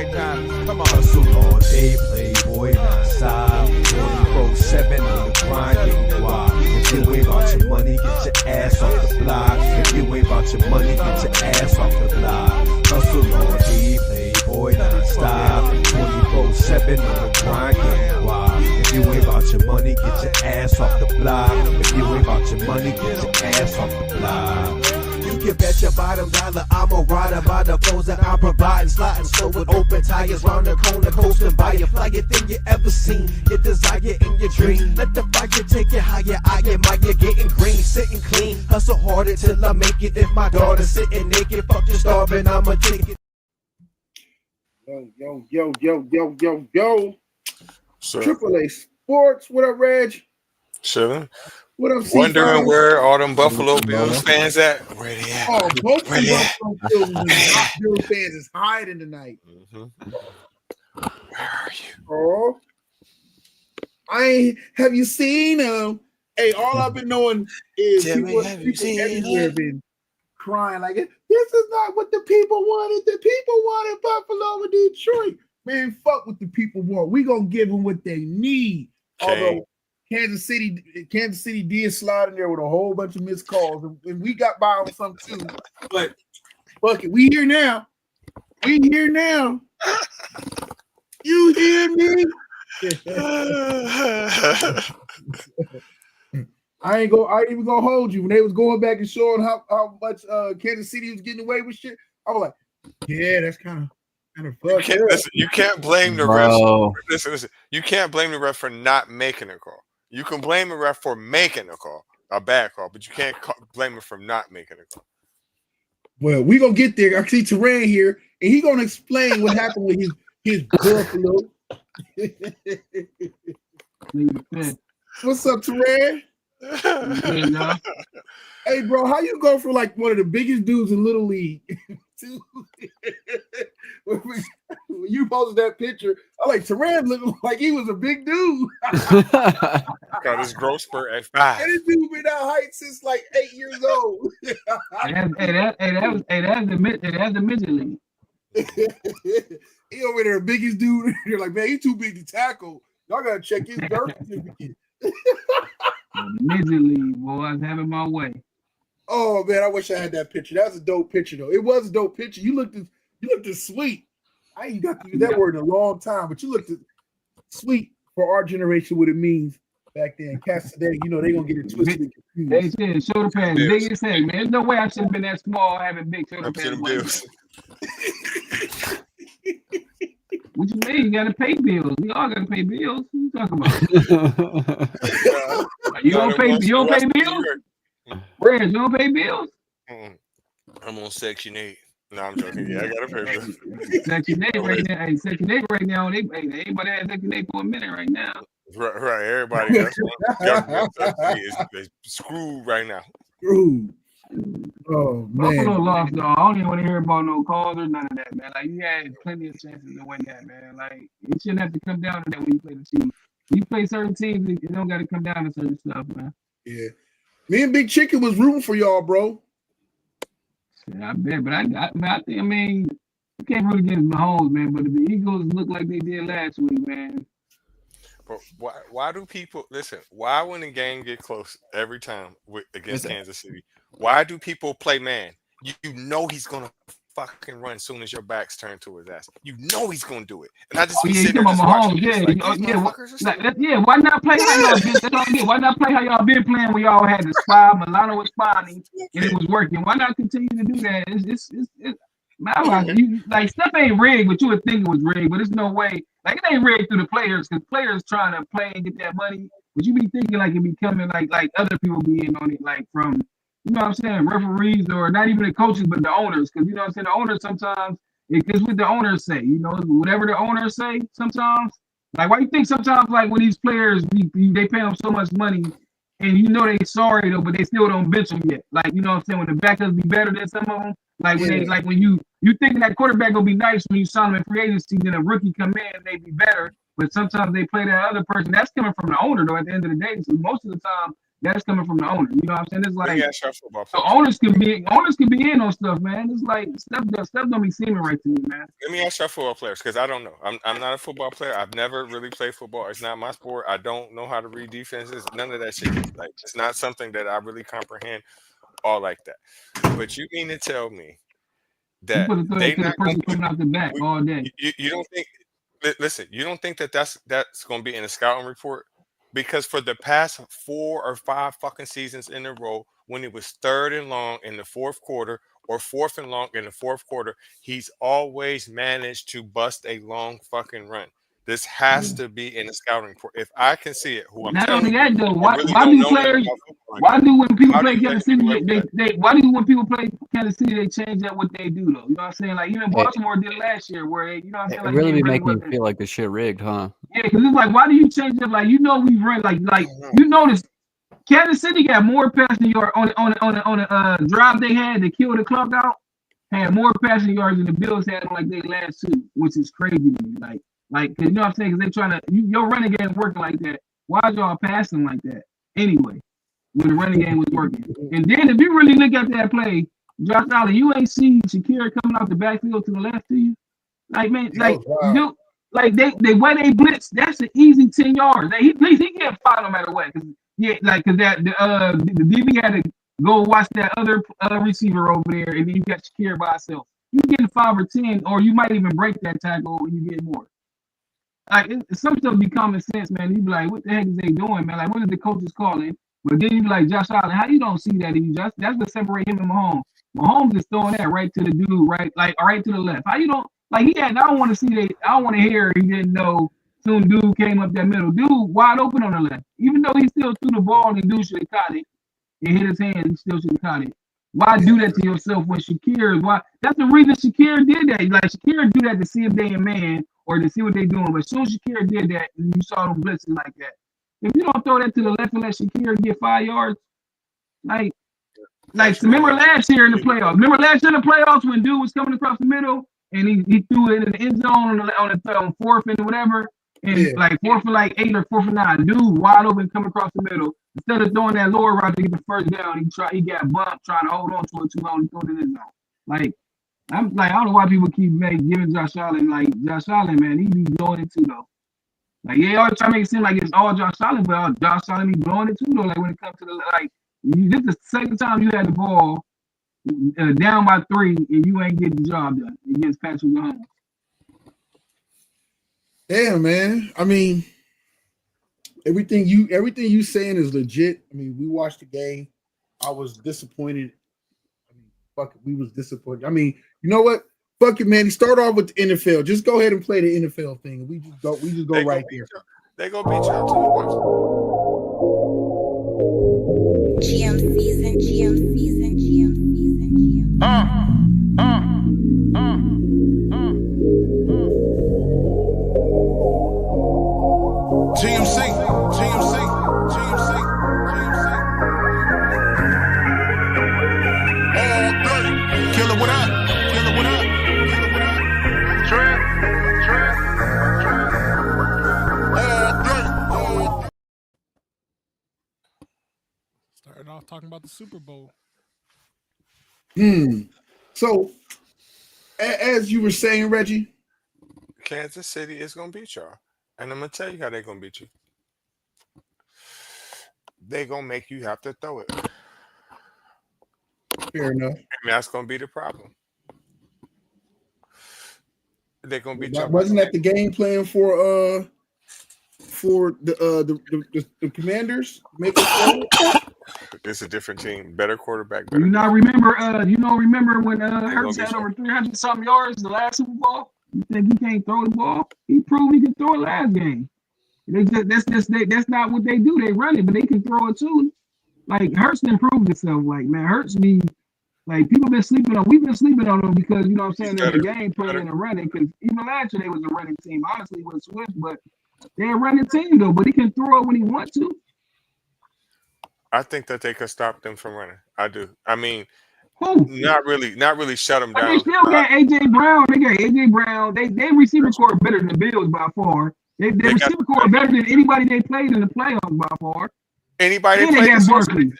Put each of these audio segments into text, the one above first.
right now. Come on. Hustle all day, playboy non-stop. 24/7 on the grind, getting wild. If you ain't about your money, get your ass off the block. If you ain't about your money, get your ass off the block. Hustle all day, playboy non-stop. 24/7 on the grind, getting wild. If you ain't about your money, get your ass off the block. If you ain't about your money, get your ass off the block. You can bet your bottom dollar I'm a rider by the flows that I'm providing. Sliding slow with open tires round the corner, coasting by your flyer thing you ever seen. Your desire in your dream. Let the fire take you higher. I admire getting green, sitting clean. Hustle harder till I make it. If my daughter's sitting naked, fuck you starving, I'ma take it. Yo. Triple A Sports. What up, Reg? Chilling. What up, C5? Wondering where all them Buffalo Bills fans at? Where they at? Oh, both Where of they at? Buffalo Bills fans is hiding tonight. Where are you? Oh, have you seen him? Hey, all I've been knowing is people everywhere been crying like, this is not what the people wanted. The people wanted Buffalo and Detroit. Man, fuck what the people want. We gonna give them what they need. Okay. Although Kansas City did slide in there with a whole bunch of missed calls, and we got by on some too. But fuck it, we here now. You hear me? I ain't even gonna hold you. When they was going back and showing how much Kansas City was getting away with shit, I was like, yeah, that's kind of fucked up. Listen, you can't blame the ref. Listen. You can't blame the ref for not making a call. You can blame the ref for making a call, a bad call, but you can't blame him for not making a call. Well, we gonna get there. I see Teran here, and he gonna explain what happened with his Buffalo. What's up, Teran? Hey, bro, how you go from like one of the biggest dudes in Little League to when you posted that picture? I like Teran looking like he was a big dude. Got his growth spurt at 5. And this dude been that height since like 8 years old. That's the midget league. He over there, biggest dude. You're like, man, he's too big to tackle. Y'all gotta check his birth certificate. Midget league, boy, I was having my way. Oh man, I wish I had that picture. That was a dope picture, though. It was a dope picture. You looked as sweet. I ain't got to use that word in a long time, but you looked as sweet for our generation. What it means back then. Cats today, they gonna get it twisted. They said shoulder pads, big as heck, man. There's no way I should have been that small having big shoulder pads. What you mean? You gotta pay bills. We all gotta pay bills. What you talking about? You don't pay bills? Reg, you don't pay bills? I'm on Section 8. No, I'm joking. Yeah, I gotta pay bills. Section 8 right now. Hey, Section 8 right now. Everybody has Section 8 for a minute right now. Right. Everybody is screwed right now. Screwed. Oh man. Buffalo lost, though. I don't even want to hear about no calls or none of that, man. Like, you had plenty of chances to win that, man. Like, it shouldn't have to come down to that when you play the Chiefs. When you play certain teams, it don't got to come down to certain stuff, man. Yeah. Me and Big Chicken was rooting for y'all, bro. Yeah, I bet, but I mean, you can't really get Mahomes, man. But the Eagles look like they did last week, man. But why do people listen? Why when the game get close every time against Kansas City? Why do people play man? You know he's gonna fucking run as soon as your back's turned to his ass. You know he's gonna do it. And I just be sitting there just watching. Why not play how y'all been? That's all I get. Why not play how y'all been playing when y'all had the spy? Milano was spying and it was working. Why not continue to do that? It's like stuff ain't rigged, but you would think it was rigged, but there's no way. Like, it ain't rigged through the players, because players trying to play and get that money. But you be thinking like it be coming like other people be in on it, like from, you know what I'm saying, referees, or not even the coaches, but the owners. Because, you know what I'm saying, the owners sometimes, it's what the owners say, whatever the owners say sometimes. Like, why you think sometimes, like, when these players, they pay them so much money, and they sorry, though, but they still don't bench them yet. Like, you know what I'm saying, when the backups be better than some of them. Like, when you think that quarterback gonna be nice when you sign them in free agency, then a rookie come in, they be better. But sometimes they play that other person. That's coming from the owner, though, at the end of the day. So most of the time, that's coming from the owner. You know what I'm saying? It's Let like me ask y'all football the players. owners can be in on stuff, man. It's like stuff don't be seeming right to me, man. Let me ask y'all football players because I don't know. I'm not a football player. I've never really played football. It's not my sport. I don't know how to read defenses. None of that shit. Like it's not something that I really comprehend all like that. But you mean to tell me You that put a throw they to the not going person to coming out the back all day. you don't think listen, you don't think that that's going to be in a scouting report? Because for the past 4 or 5 fucking seasons in a row, when it was 3rd and long in the fourth quarter or 4th and long in the fourth quarter, he's always managed to bust a long fucking run. This has to be in the scouting report. If I can see it, who I'm Not telling only you, that though, I really why don't do know nothing players? about football. Why do when people How do play you let Kansas people City, like that? why do when people play Kansas City they change up what they do though? You know what I'm saying? Like even It, Baltimore did last year, where you know what I'm saying? it Like really they be really making you wasn't. feel like the shit rigged, huh? Yeah, because it's like, why do you change up? Like, you know, we run like you notice Kansas City got more passing yards on the drive they had to kill the clock out. Had more passing yards than the Bills had on like they last 2, which is crazy to me. Like, cause you know what I'm saying? Because they trying to your running game working like that. Why is y'all passing like that anyway? When the running game was working, and then if you really look at that play, Josh Allen, you ain't see Shakira coming out the backfield to the left to you. Like man, like you. Like they way they blitz, that's an easy 10 yards. Like, he get 5 no matter what. Cause that the DB had to go watch that other receiver over there, and then you got Shakir by himself. You getting 5 or 10, or you might even break that tackle when you get more. Like some stuff be common sense, man. You be like, what the heck is they doing, man? Like what is the coaches calling? But then you be like, Josh Allen, how you don't see that? That's what separate him and Mahomes. Mahomes is throwing that right to the dude, right to the left. How you don't? Like I don't want to see that. I don't want to hear he didn't know. Soon dude came up that middle. Dude wide open on the left. Even though he still threw the ball and dude should have caught it. And hit his hand, he still should have caught it. Why do that to yourself when Shakir? Why? That's the reason Shakir did that. Like Shakir do that to see if they a man or to see what they doing. But as soon as Shakir did that, you saw them blitzing like that. If you don't throw that to the left and let Shakir get 5 yards, like remember last year in the playoffs? Remember last year in the playoffs when dude was coming across the middle and he threw it in the end zone on the 4th and whatever, and like 4th and like 8 or 4th and 9, dude wide open coming across the middle. Instead of throwing that lower route to get the first down, he got bumped trying to hold on to it too long and throw it in his zone. Like I'm like I don't know why people keep giving Josh Allen man, he be blowing it too though. Like they always try to make it seem like it's all Josh Allen, but Josh Allen be blowing it too though. Like when it comes to this is the second time you had the ball down by 3 and you ain't getting the job done against Patrick Mahomes. Damn, man. I mean, everything you saying is legit. I mean, we watched the game. I was disappointed. I mean, fuck it, we was disappointed. I mean, you know what? Fuck it, man. He start off with the NFL. Just go ahead and play the NFL thing. We just go right there. They gonna beat y'all too. GM season. Killer, what up? Started off talking about the Super Bowl. So, as you were saying, Reggie, Kansas City is gonna beat y'all, and I'm gonna tell you how they're gonna beat you. They're gonna make you have to throw it. fair enough. And that's gonna be the problem. They're gonna beat y'all. Wasn't that the game plan for the Commanders? Make it throw? It's a different team, better quarterback. You not remember? You don't remember when Hurts had over 300 something yards the last Super Bowl? You think he can't throw the ball? He proved he could throw it last game. That's not what they do. They run it, but they can throw it too. Like Hurts improved himself. Like man, Hurts be like we've been sleeping on him because you know what I'm saying they're the game plan and running. Because even last year they was a running team. Honestly, with Swift, but they're a running team though. But he can throw it when he wants to. I think that they could stop them from running. I do. I mean, who? Not really shut them down. They still got AJ Brown. They got AJ Brown. They receiver core better than the Bills by far. They receiver core better than anybody they played in the playoffs by far. Anybody And that they plays got Barkley.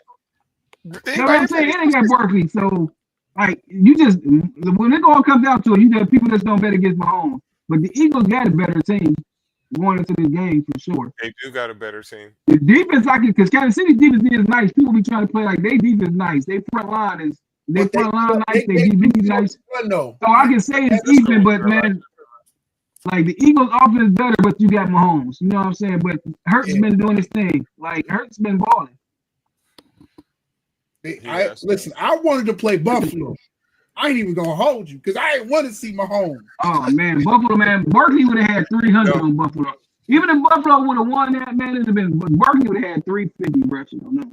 That's what I'm saying. And they got Barkley. So, like, you just when it all comes down to it, you got people that don't bet against Mahomes. But the Eagles got a better team going into this game for sure. They do got a better team. The defense, because Kansas City defense is nice. People be trying to play like they defense nice. They front line is nice. They defense nice. So I can say it's even, but man, like the Eagles offense is better, but you got Mahomes. You know what I'm saying? But Hurts been doing his thing. Like Hurts been balling. Listen, I wanted to play Buffalo. I ain't even gonna hold you because I ain't want to see Mahomes. Oh man, Buffalo, man, Barkley would have had 300 on Buffalo. Even if Buffalo would have won that, man, it'd have been. Barkley would have had 350. Bro, you don't know.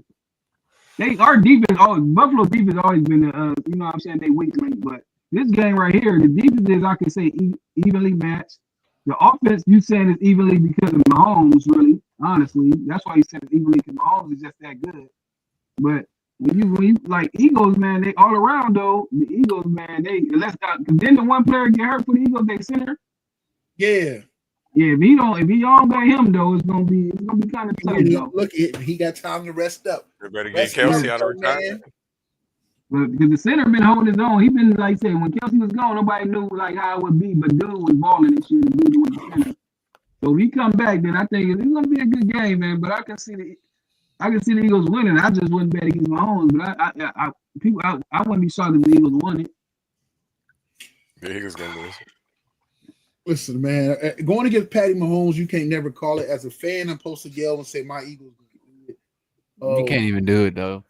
Our defense, Buffalo defense always been, you know what I'm saying, they weak link. But this game right here, the defense is, I can say, evenly matched. The offense, you saying is evenly because of Mahomes, really, honestly. That's why you said it's evenly because Mahomes is just that good. But when you like Eagles, man, they all around though. The Eagles, man, then the one player get hurt for the Eagles, they center. Yeah. Yeah, if you don't bet him though, it's gonna be kind of tough. Look, he got time to rest up. You better get Kelsey out of retirement. Because the center been holding his own. He been, like I said, when Kelsey was gone, nobody knew like how it would be, but dude was balling and shit. Dude with the center. So if he come back, then I think it's gonna be a good game, man. But I can see the Eagles winning. I just wouldn't bet against Mahomes, but I wouldn't be shocked if the Eagles won it. The Eagles gonna lose. Listen, man, going against Patty Mahomes, you can't never call it. As a fan, I'm supposed to yell and say my Eagles. You can't even do it though,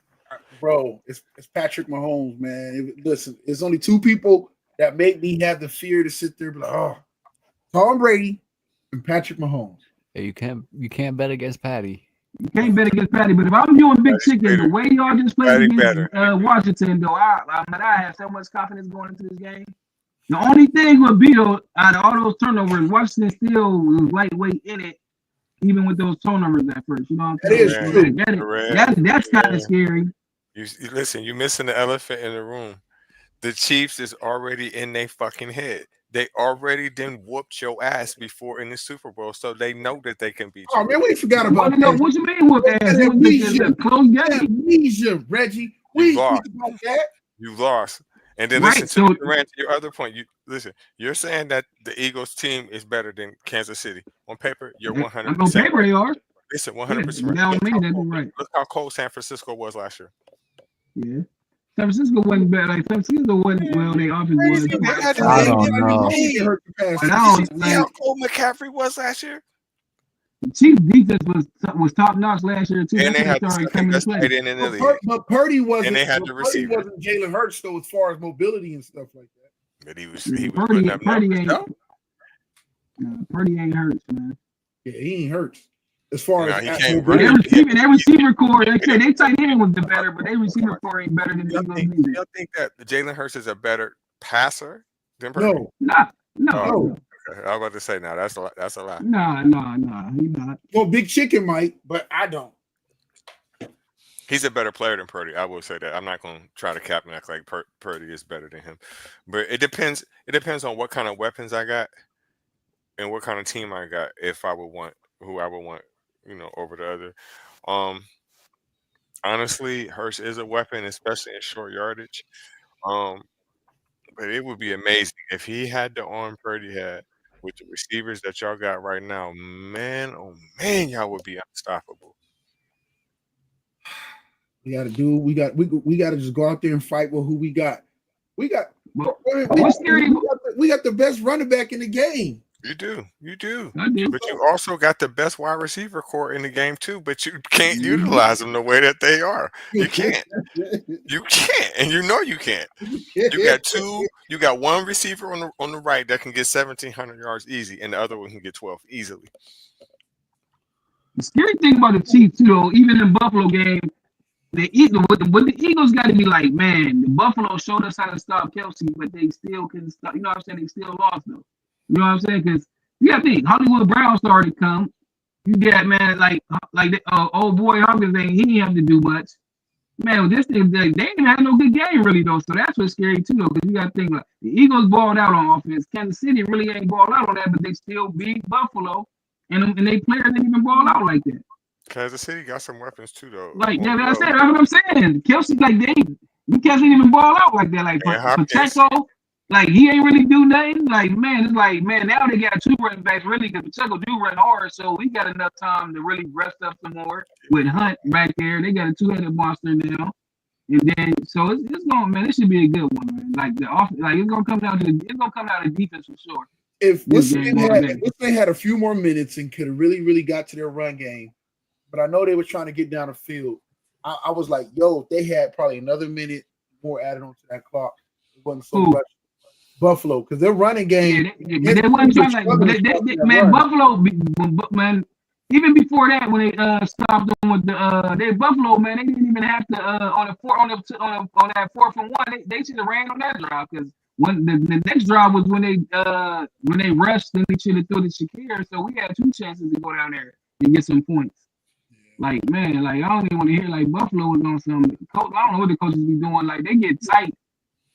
bro. It's Patrick Mahomes, man. Listen, it's only two people that make me have the fear to sit there and be like, oh, Tom Brady and Patrick Mahomes. Yeah, you can't bet against Patty. You can't bet against Patty, but if I'm doing Big Chicken, the way y'all just played against Washington, though, I have so much confidence going into this game. The only thing with Bill, out of all those turnovers, Washington still was lightweight in it, even with those turnovers at first. You know what I'm saying? That's kind of scary. You listen, you're missing the elephant in the room. The Chiefs is already in their fucking head. They already then whooped your ass before in the Super Bowl, so they know that they can beat you. Oh man, we forgot about that. What you mean whoop ass? It was a close game. Reggie. We lost. About that. You lost. And then listen to your other point. You're saying that the Eagles team is better than Kansas City. On paper, you're 100%. On paper, they are. Listen, 100%. Look how cold San Francisco was last year. Yeah. San Francisco wasn't bad. Like San Francisco wasn't well. They offense was. I don't know. See how cold McCaffrey was last year. The Chiefs defense was top notch last year too. And they had the best tight end in the league. But Purdy wasn't. And they had the receiver. Wasn't Jalen Hurts though, as far as mobility and stuff like that. But he was putting up numbers. Purdy ain't Hurts, man. Yeah, he ain't Hurts. As far as he can't run. Their receiver core, they say they tight end was the better, but their receiver core ain't better than the Eagles either. You think that Jalen Hurts is a better passer than Purdy? No. Okay. I was about to say no. That's a lie. No, he's not. Well, Big Chicken might, but I don't. He's a better player than Purdy. I will say that. I'm not going to try to cap and act like Purdy is better than him, but it depends. It depends on what kind of weapons I got and what kind of team I got. If I would want who I would want, over the other. Honestly, Hurts is a weapon, especially in short yardage. But it would be amazing if he had the arm Purdy had with the receivers that y'all got right now. Man, oh man, y'all would be unstoppable. We got to just go out there and fight with who we got. We got the best running back in the game. You do. But you also got the best wide receiver core in the game too, but you can't utilize them the way that they are. You can't. And you can't. You got one receiver on the right that can get 1,700 yards easy, and the other one can get 12 easily. The scary thing about the Chiefs, even in Buffalo game, the Eagles got to be like, man, the Buffalo showed us how to stop Kelsey, but they still couldn't stop. You know what I'm saying? They still lost though. You know what I'm saying? Because you got to think, Hollywood Brown started to come. You got, man, like old boy Hawkins, he didn't have to do much. Man, with this thing, they didn't have no good game really though. So that's what's scary too though, because you got to think like the Eagles balled out on offense. Kansas City really ain't balled out on that, but they still beat Buffalo, and they players didn't even ball out like that. Kansas City got some weapons too, though. Like yeah, that's what I'm saying. Kelsey, like you can't even ball out like that. Like Pacheco, like he ain't really do nothing. Like man, it's like man, now they got two running backs really because Pacheco do run hard, so we got enough time to really rest up some more with Hunt back there. They got a two-headed monster now. And then, so it's going, man. This should be a good one, man. Like it's gonna come down to defense for sure. If Wisconsin had a few more minutes and could have really got to their run game, but I know they were trying to get down the field. I was like, yo, if they had probably another minute more added onto that clock, it wasn't so much Buffalo because their running game. Yeah, they wasn't trying man. Buffalo, man. Even before that, when they stopped them with the Buffalo, man, they didn't even have to on that 4th and 1. They should have ran on that drive because when the next drive was when they rushed and they should have thrown to Shakir. So we had 2 chances to go down there and get some points. Like man, like I don't even want to hear like Buffalo was on some coach. I don't know what the coaches be doing. Like they get tight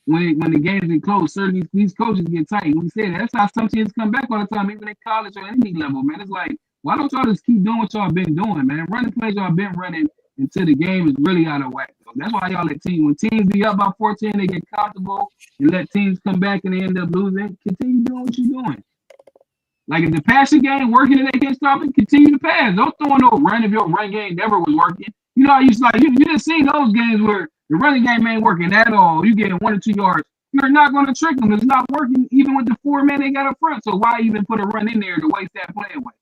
when the games get close. Certain these coaches get tight. We said that's how some teams come back all the time, even at college or any level. Man, it's like. Why don't y'all just keep doing what y'all been doing, man? Running plays y'all been running until the game is really out of whack. So that's why y'all let when teams be up by 14, they get comfortable. You let teams come back and they end up losing. Continue doing what you're doing. Like if the passing game working and they can't stop it, continue to pass. Don't throw no run if your run game never was working. You know, you just seen those games where the running game ain't working at all. You getting 1 or 2 yards. You're not going to trick them. It's not working even with the 4 men they got up front. So why even put a run in there to waste that play away?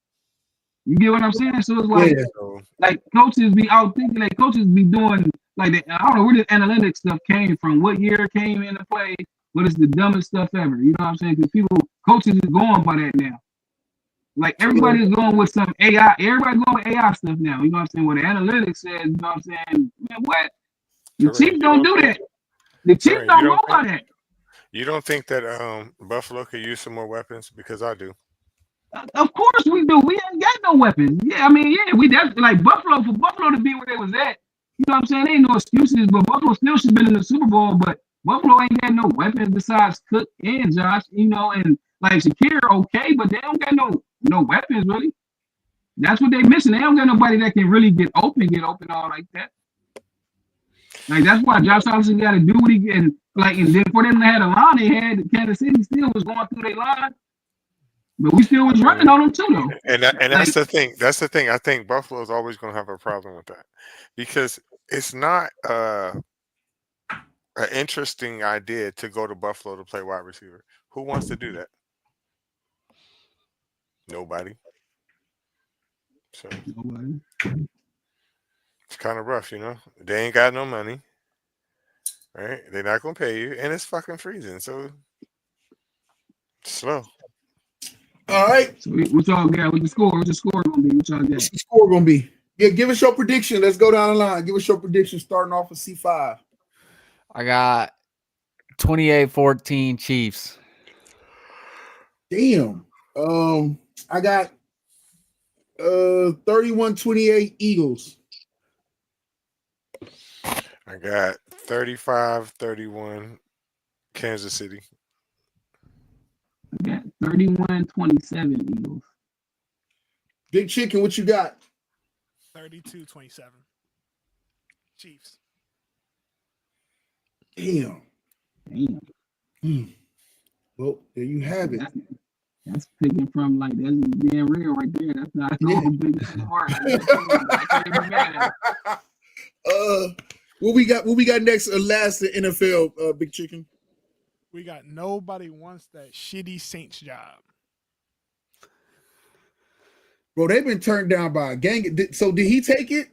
You get what I'm saying? So it's like, like coaches be out thinking, like coaches be doing like that. I don't know where this analytics stuff came from, what year it came into play, but it's the dumbest stuff ever. You know what I'm saying? Because coaches is going by that now. Like everybody's going with some AI. Everybody's going with AI stuff now. You know what I'm saying? What the analytics says, you know what I'm saying? Man, what? The Chiefs don't do that. The Chiefs don't go by that. You don't think that Buffalo could use some more weapons? Because I do. Of course we do. We ain't got no weapons. Yeah, I mean, yeah, we definitely like Buffalo to be where they was at. You know what I'm saying? Ain't no excuses, but Buffalo still should have been in the Super Bowl. But Buffalo ain't got no weapons besides Cook and Josh. You know, and like Shakir, okay, but they don't got no weapons really. That's what they missing. They don't got nobody that can really get open all like that. Like that's why Josh Allen got to do what he can. Like, and then for them to have a line they had, Kansas City still was going through their line. But we still was running on them too, though. And that's the thing. That's the thing. I think Buffalo is always going to have a problem with that because it's not an interesting idea to go to Buffalo to play wide receiver. Who wants to do that? Nobody. So it's kind of rough, you know. They ain't got no money, right? They're not going to pay you, and it's fucking freezing. So slow. All right. So what y'all got? What's the score gonna be? What y'all got? What's the score gonna be? Yeah, give us your prediction. Let's go down the line. Give us your prediction starting off with C5. I got 28-14 Chiefs. Damn. I got 31-28 Eagles. I got 35-31 Kansas City. I got 31-27 Eagles. Big Chicken, what you got? 32-27 Chiefs. Damn. Well, there you have it. That's picking from like that's being real right there. That's not big heart. What we got next? Last the NFL, Big Chicken. We got nobody wants that shitty Saints job. Bro, they've been turned down by a gang. So did he take it?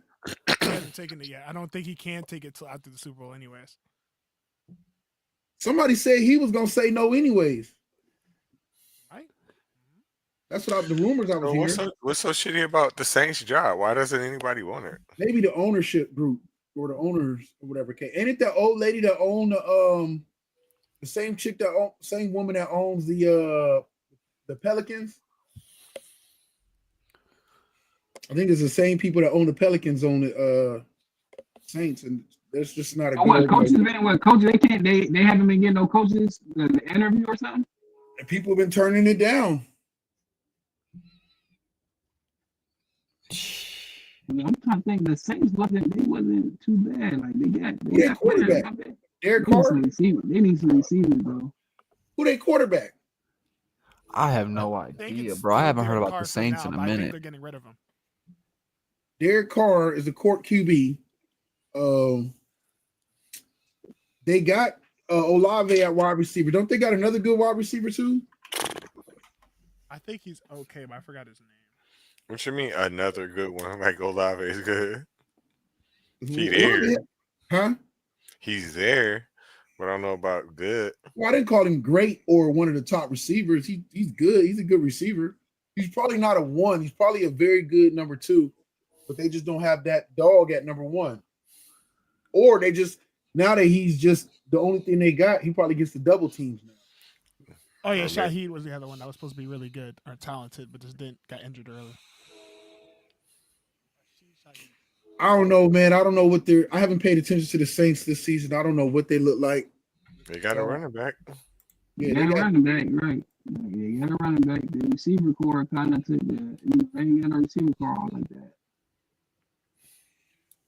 He hasn't taken it yet. I don't think he can take it till after the Super Bowl anyways. Somebody said he was going to say no anyways. Right? That's what the rumors I was hearing. What's so shitty about the Saints job? Why doesn't anybody want it? Maybe the ownership group or the owners or whatever. Ain't it that old lady that owned the same chick same woman that owns the Pelicans? I think it's the same people that own the Pelicans own the Saints, and that's just not a good. What coaches? Coaches? They haven't been getting no coaches the interview or something. And people have been turning it down. I'm trying to think. The Saints wasn't too bad. Like they got quarterback? players. Derek Carr. They need some receivers though. Who they quarterback? I have no I think idea, it's bro. I still haven't heard Derek about Carr the for Saints now, in a but I think minute. they're getting rid of him. Derek Carr is a court QB. They got Olave at wide receiver. Don't they got another good wide receiver too? I think he's okay, but I forgot his name. What you mean another good one? Like Olave is good. He Olave, there. huh? He's there, but I don't know about good. Well, I didn't call him great or one of the top receivers. He's good. He's a good receiver. He's probably not a 1. He's probably a very good number 2, but they just don't have that dog at number 1. Or they just now that he's just the only thing they got, he probably gets the double teams now. Oh yeah, Shaheed was the other one that was supposed to be really good or talented, but just got injured early. I don't know, man. I don't know what I haven't paid attention to the Saints this season. I don't know what they look like. They got a running back. Yeah, they got a running back, right? Yeah, you got a running back. The receiver core kind of took the. They ain't got a receiver core all like that.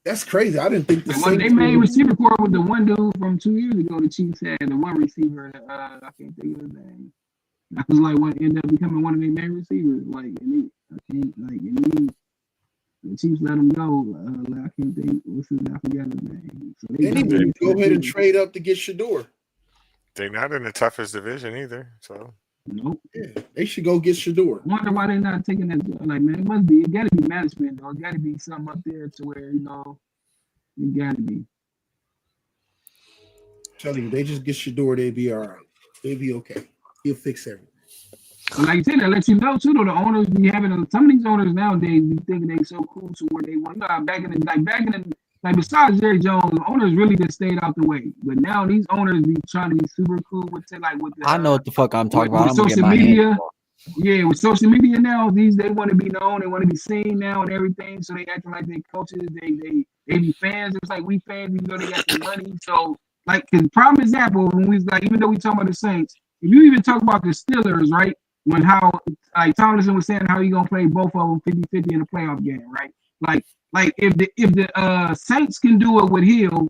That's crazy. I didn't think the Saints. They made receiver core with the one dude from 2 years ago. The Chiefs had the one receiver. I can't think of his name. That was like what ended up becoming one of their main receivers. Like, the Chiefs let him go. I can't think. I forgot his name. So they need to go ahead and trade up to get Shador. They're not in the toughest division either. So nope. Yeah, they should go get Shador. I wonder why they're not taking that. Like, man, it got to be management, or it got to be something up there to where it got to be. I'm telling you, they just get Shador, they'd be all right. They'd be okay. He'll fix everything. But like you said, that lets you know too. Though the owners be having some of these owners nowadays be thinking they so cool to where they want. Like besides Jerry Jones, the owners really just stayed out the way. But now these owners be trying to be super cool with the. I know what the fuck I'm talking about. With social media. Yeah, with social media now, they want to be known, they want to be seen now and everything. So they acting like they coaches, they be fans. It's like we fans, even though they got the money. So like, cause prime example when we even though we talk about the Saints, if you even talk about the Steelers, right? When Tomlinson was saying how he gonna play both of them 50-50 in the playoff game, right? Like if the Saints can do it with Hill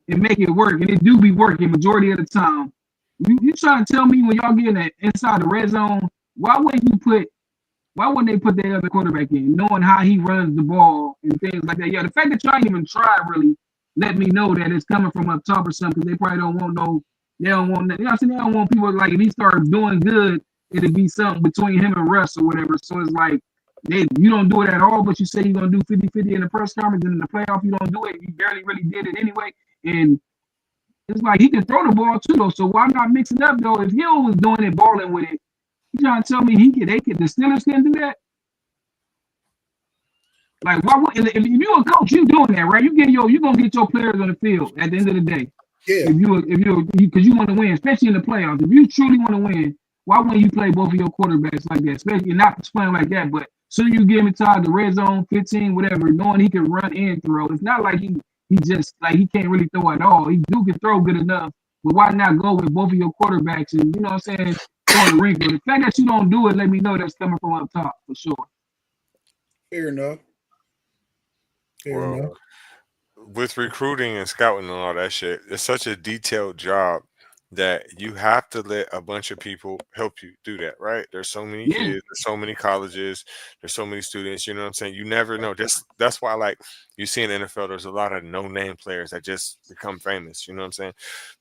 and make it work, and it do be working majority of the time. You trying to tell me when y'all getting inside the red zone, why wouldn't they put that other quarterback in, knowing how he runs the ball and things like that? Yeah, the fact that y'all ain't even try really let me know that it's coming from up top or something, because they probably don't want they don't want people like if he started doing good, it'd be something between him and Russ or whatever. So it's like you don't do it at all, but you say you're gonna do 50-50 in the press conference, and in the playoff you don't do it. You barely really did it anyway. And it's like he can throw the ball too though. So why not mix it up though? If Hill was doing it, balling with it, you trying to tell me the Steelers can do that? Like why would if you're a coach, you doing that, right? You gonna get your players on the field at the end of the day. Yeah. Because you want to win, especially in the playoffs. If you truly want to win, why wouldn't you play both of your quarterbacks like that? Especially not playing like that, but soon you get him inside the red zone, 15, whatever, knowing he can run and throw. It's not like he just like he can't really throw at all. He can throw good enough, but why not go with both of your quarterbacks and you know what I'm saying, throwing the wrinkle. The fact that you don't do it, let me know that's coming from up top for sure. Fair enough. With recruiting and scouting and all that shit, it's such a detailed job that you have to let a bunch of people help you do that, right? There's so many kids, there's so many colleges, there's so many students, you know what I'm saying? You never know. That's why, like, you see in the NFL, there's a lot of no-name players that just become famous, you know what I'm saying?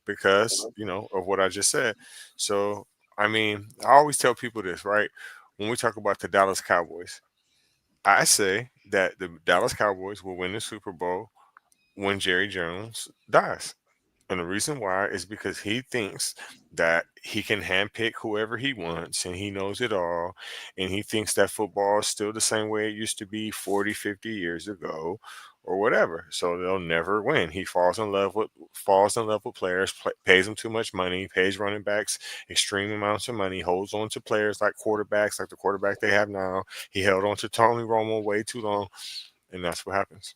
Because, you know, of what I just said. So, I mean, I always tell people this, right? When we talk about the Dallas Cowboys, I say that the Dallas Cowboys will win the Super Bowl when Jerry Jones dies. And the reason why is because he thinks that he can handpick whoever he wants and he knows it all. And he thinks that football is still the same way it used to be 40, 50 years ago or whatever. So they'll never win. He falls in love with players, pays them too much money, pays running backs extreme amounts of money, holds on to players like quarterbacks, like the quarterback they have now. He held on to Tony Romo way too long. And that's what happens.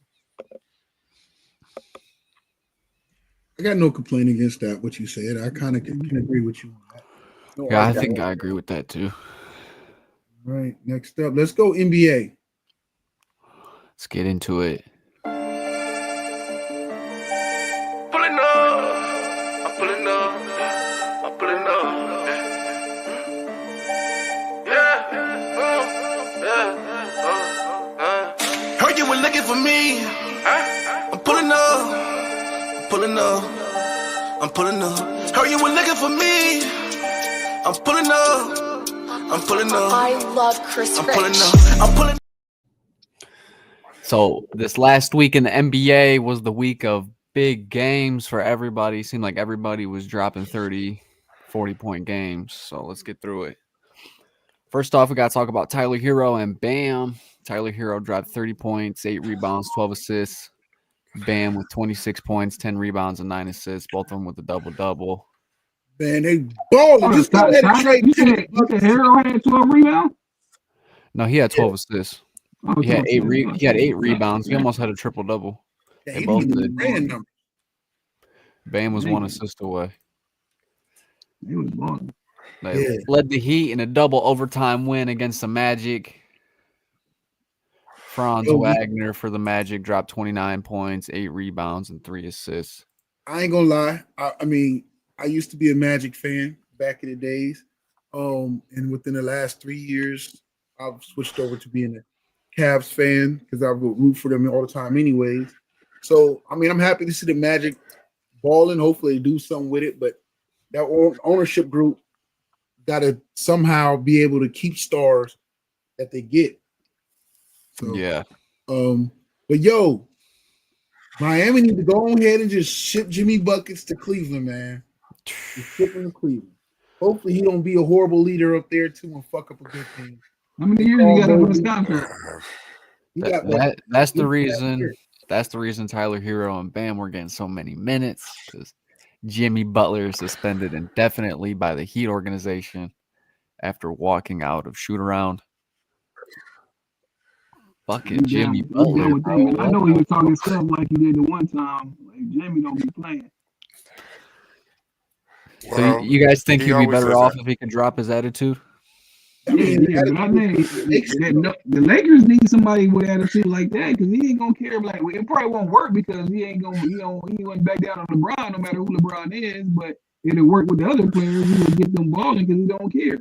I got no complaint against that, what you said. I kind of can agree with you on that. No, yeah, I think I agree with that too. All right, next up, let's go NBA. Let's get into it. Pulling up, I'm pulling up, I'm pulling up. Heard you were looking for me. I'm pulling up, I'm pulling up, I'm pulling up. Heard you were looking for me. I'm pulling up, I'm pulling up. I love Chris I'm Rich. pulling up, I'm pulling. So this last week in the NBA was the week of big games for everybody. Seemed like everybody was dropping 30, 40-point games. So let's get through it. First off, we got to talk about Tyler Hero and Bam. Tyler Hero dropped 30 points, 8 rebounds, 12 assists. Bam with 26 points, 10 rebounds, and 9 assists. Both of them with a double-double. Man, they balling. Just go ahead and trade. You said Hero had 12 rebounds? No, he had 12 assists. Oh, He had 8 12. rebounds. He almost had a triple-double. Yeah, They he both didn't did. even brand numbers. Bam was 1 assist away. He was balling. They led the Heat in a double overtime win against the Magic. Franz Wagner for the Magic dropped 29 points, 8 rebounds, and 3 assists. I ain't gonna lie. I mean, I used to be a Magic fan back in the days. And within the last 3 years, I've switched over to being a Cavs fan because I would root for them all the time anyways. So, I mean, I'm happy to see the Magic balling. Hopefully they do something with it, but that ownership group got to somehow be able to keep stars that they get. So, Yeah. But yo, Miami need to go ahead and just ship Jimmy Buckets to Cleveland, man. Just ship him to Cleveland. Hopefully he don't be a horrible leader up there too and fuck up a good team. How many years you got up on his contract? That's the reason. That's the reason Tyler Hero and Bam were getting so many minutes, because Jimmy Butler is suspended indefinitely by the Heat organization after walking out of shoot around. Fucking Jimmy Butler. I know he was talking stuff like he did the one time. Like Jimmy don't be playing. So you guys think he'd be better off if he could drop his attitude? But I think the Lakers need somebody with attitude like that, because he ain't gonna care. Like, it probably won't work because he ain't back down on LeBron no matter who LeBron is. But it'll work with the other players. He will get them balling because he don't care.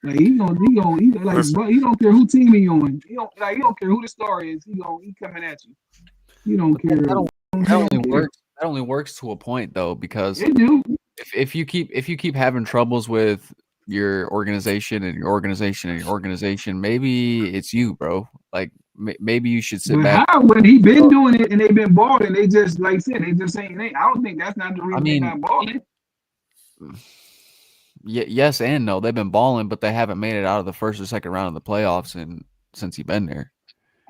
Like he don't care who team he on. He don't care who the star is. He coming at you. He don't care. That only works to a point though, because if you keep having troubles with your organization, maybe it's you, bro. Like maybe you should sit back. How, when he been doing it and they've been balling, they just like I said, they just saying I don't think that's not the reason they're not balling. Yes and no. They've been balling, but they haven't made it out of the first or second round of the playoffs since he's been there.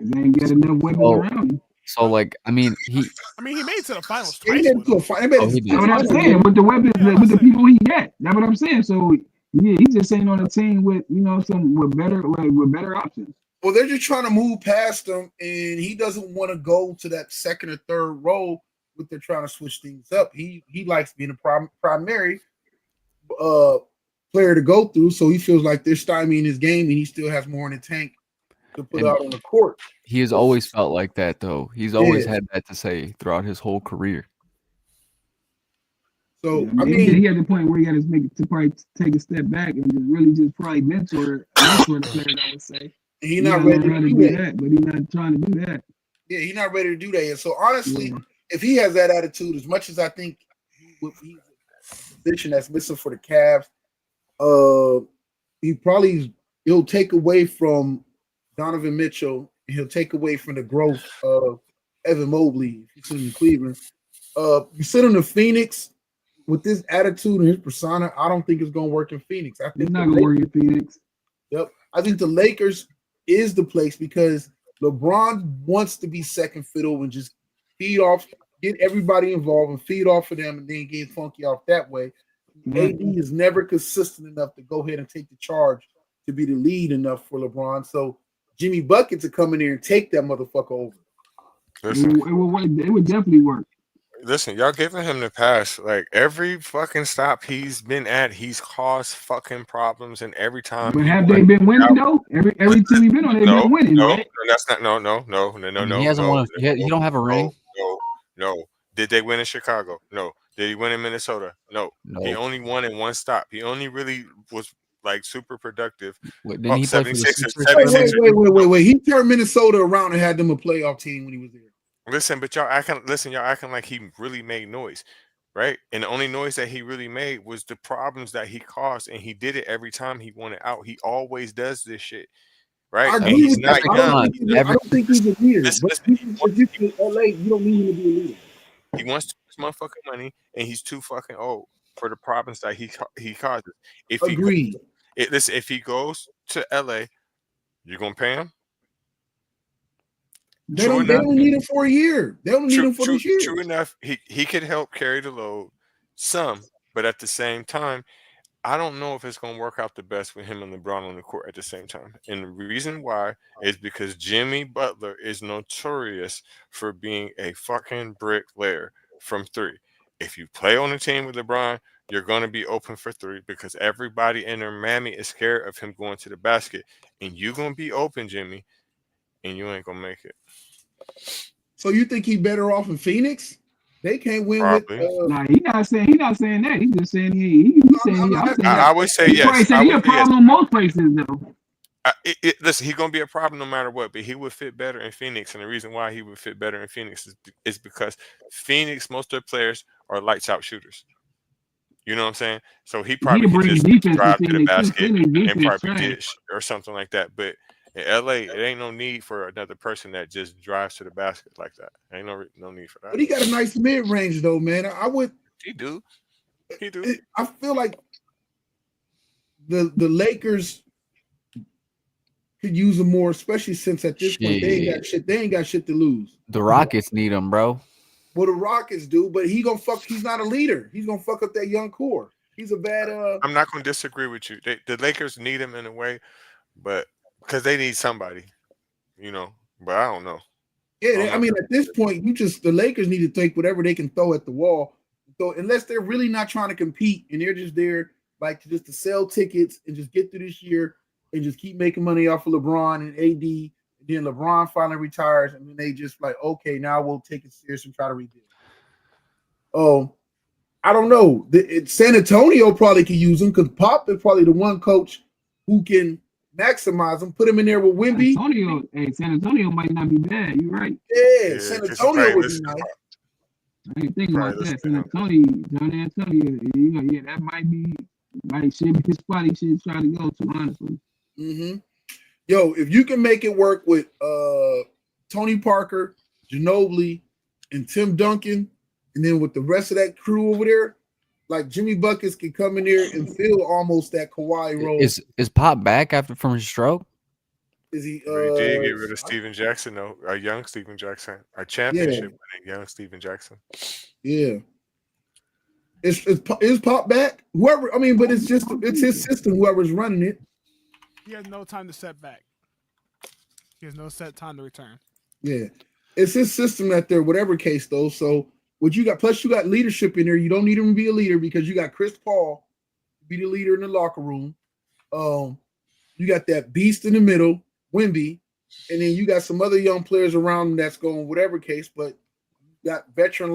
They ain't got enough weapons around him. So, like, I mean, he made it to the finals He twice. made it to a final. he did. That's what I'm saying. With the weapons, with the people he got. That's what I'm saying. So yeah, he's just saying on a team with with better options. Well, they're just trying to move past him, and he doesn't want to go to that second or third row. But they're trying to switch things up. He likes being a primary player to go through, so he feels like they're stymieing his game, and he still has more in the tank to put out on the court. He has always felt like that, though. He's always had that to say throughout his whole career. So I mean, he had the point where he got to probably take a step back and just probably mentor the players. I would say he's not ready to do that, but he's not trying to do that. Yeah, he's not ready to do that. And so honestly, if he has that attitude, as much as I think he's a position that's missing for the Cavs, he'll take away from Donovan Mitchell, and he'll take away from the growth of Evan Mobley if you sit in Cleveland. You sit him in Phoenix with this attitude and his persona, I don't think it's going to work in Phoenix. I think it's not going to work in Phoenix. Yep. I think the Lakers is the place because LeBron wants to be second fiddle and just feed off, get everybody involved and feed off of them and then get funky off that way. AD is never consistent enough to go ahead and take the charge to be the lead enough for LeBron. So Jimmy Bucket to come in there and take that motherfucker over. It would definitely work. listen, y'all giving him the pass. Like every fucking stop he's been at, he's caused fucking problems, and every time But he have won they been winning out. though? Every team he been on, they've No, been winning, no, right? that's not. No, I mean, he hasn't won. He don't have a ring. no. Did they win in Chicago? No. Did he win in Minnesota? No. He No. only won in one stop. He only really was like super productive. Wait, didn't he play for the 76ers. Sixers? Wait, 76ers. wait. He turned Minnesota around and had them a playoff team when he was there. Listen, but y'all acting like he really made noise, right? And the only noise that he really made was the problems that he caused, and he did it every time he wanted out. He always does this shit, right? I And agree he's with not that. I young. don't think he's a leader. Listen, But listen, if you to LA, you don't need him to be a leader. he wants too much motherfucking money, and he's too fucking old for the problems that he causes. If he Agreed. listen, if he goes to LA, you're gonna pay him. They don't need him for a year. They don't need him for this year. True enough, he could help carry the load some, but at the same time, I don't know if it's going to work out the best with him and LeBron on the court at the same time. And the reason why is because Jimmy Butler is notorious for being a fucking bricklayer from three. If you play on a team with LeBron, you're going to be open for three because everybody in their mammy is scared of him going to the basket. And you're going to be open, Jimmy, and you ain't going to make it. So you think he better off in Phoenix? They can't win Probably. with. Nah, he's not saying that. He's just saying I would say yes. He's a problem most places though. Listen, he's gonna be a problem no matter what, but he would fit better in Phoenix, and the reason why he would fit better in Phoenix is because Phoenix, most of their players are lights out shooters. You know what I'm saying? So he probably could just drive to the basket and probably dish or something like that. But in LA, it ain't no need for another person that just drives to the basket like that. Ain't no need for that. But he got a nice mid range though, man. I would. He do. I feel like the Lakers could use him more, especially since at this point they ain't got shit to lose. The Rockets need him, bro. Well, the Rockets do, but he's not a leader. He's gonna fuck up that young core. He's a bad. I'm not gonna disagree with you. The Lakers need him in a way, but because they need somebody, you know. But I don't know. Yeah, I mean, at this point, the Lakers need to think whatever they can throw at the wall. So unless they're really not trying to compete and they're just there like just to sell tickets and just get through this year and just keep making money off of LeBron and AD, and then LeBron finally retires, and then they just like, okay, now we'll take it serious and try to rebuild. Oh, I don't know. San Antonio probably could use him because Pop is probably the one coach who can maximize him. Put him in there with Wemby. San Antonio might not be bad. You're right. Yeah, San Antonio would be nice. I didn't think about that. San Antonio, that should be the spot he should try to go to, honestly. Mm-hmm. Yo, if you can make it work with Tony Parker, Ginobili, and Tim Duncan, and then with the rest of that crew over there, like Jimmy Buckets can come in there and fill almost that Kawhi role. Is Pop back from his stroke? Is he? We did get rid of Steven Jackson, though. A young Steven Jackson, a championship winning young Steven Jackson. Yeah. Is Pop back? Whoever, I mean, but it's his system. Whoever's running it. He has no time to set back. He has no set time to return. Yeah, it's his system that there. Whatever case though. So what you got? Plus you got leadership in there. You don't need him to be a leader because you got Chris Paul to be the leader in the locker room. You got that beast in the middle, Wemby, and then you got some other young players around him that's going whatever case, but you got veterans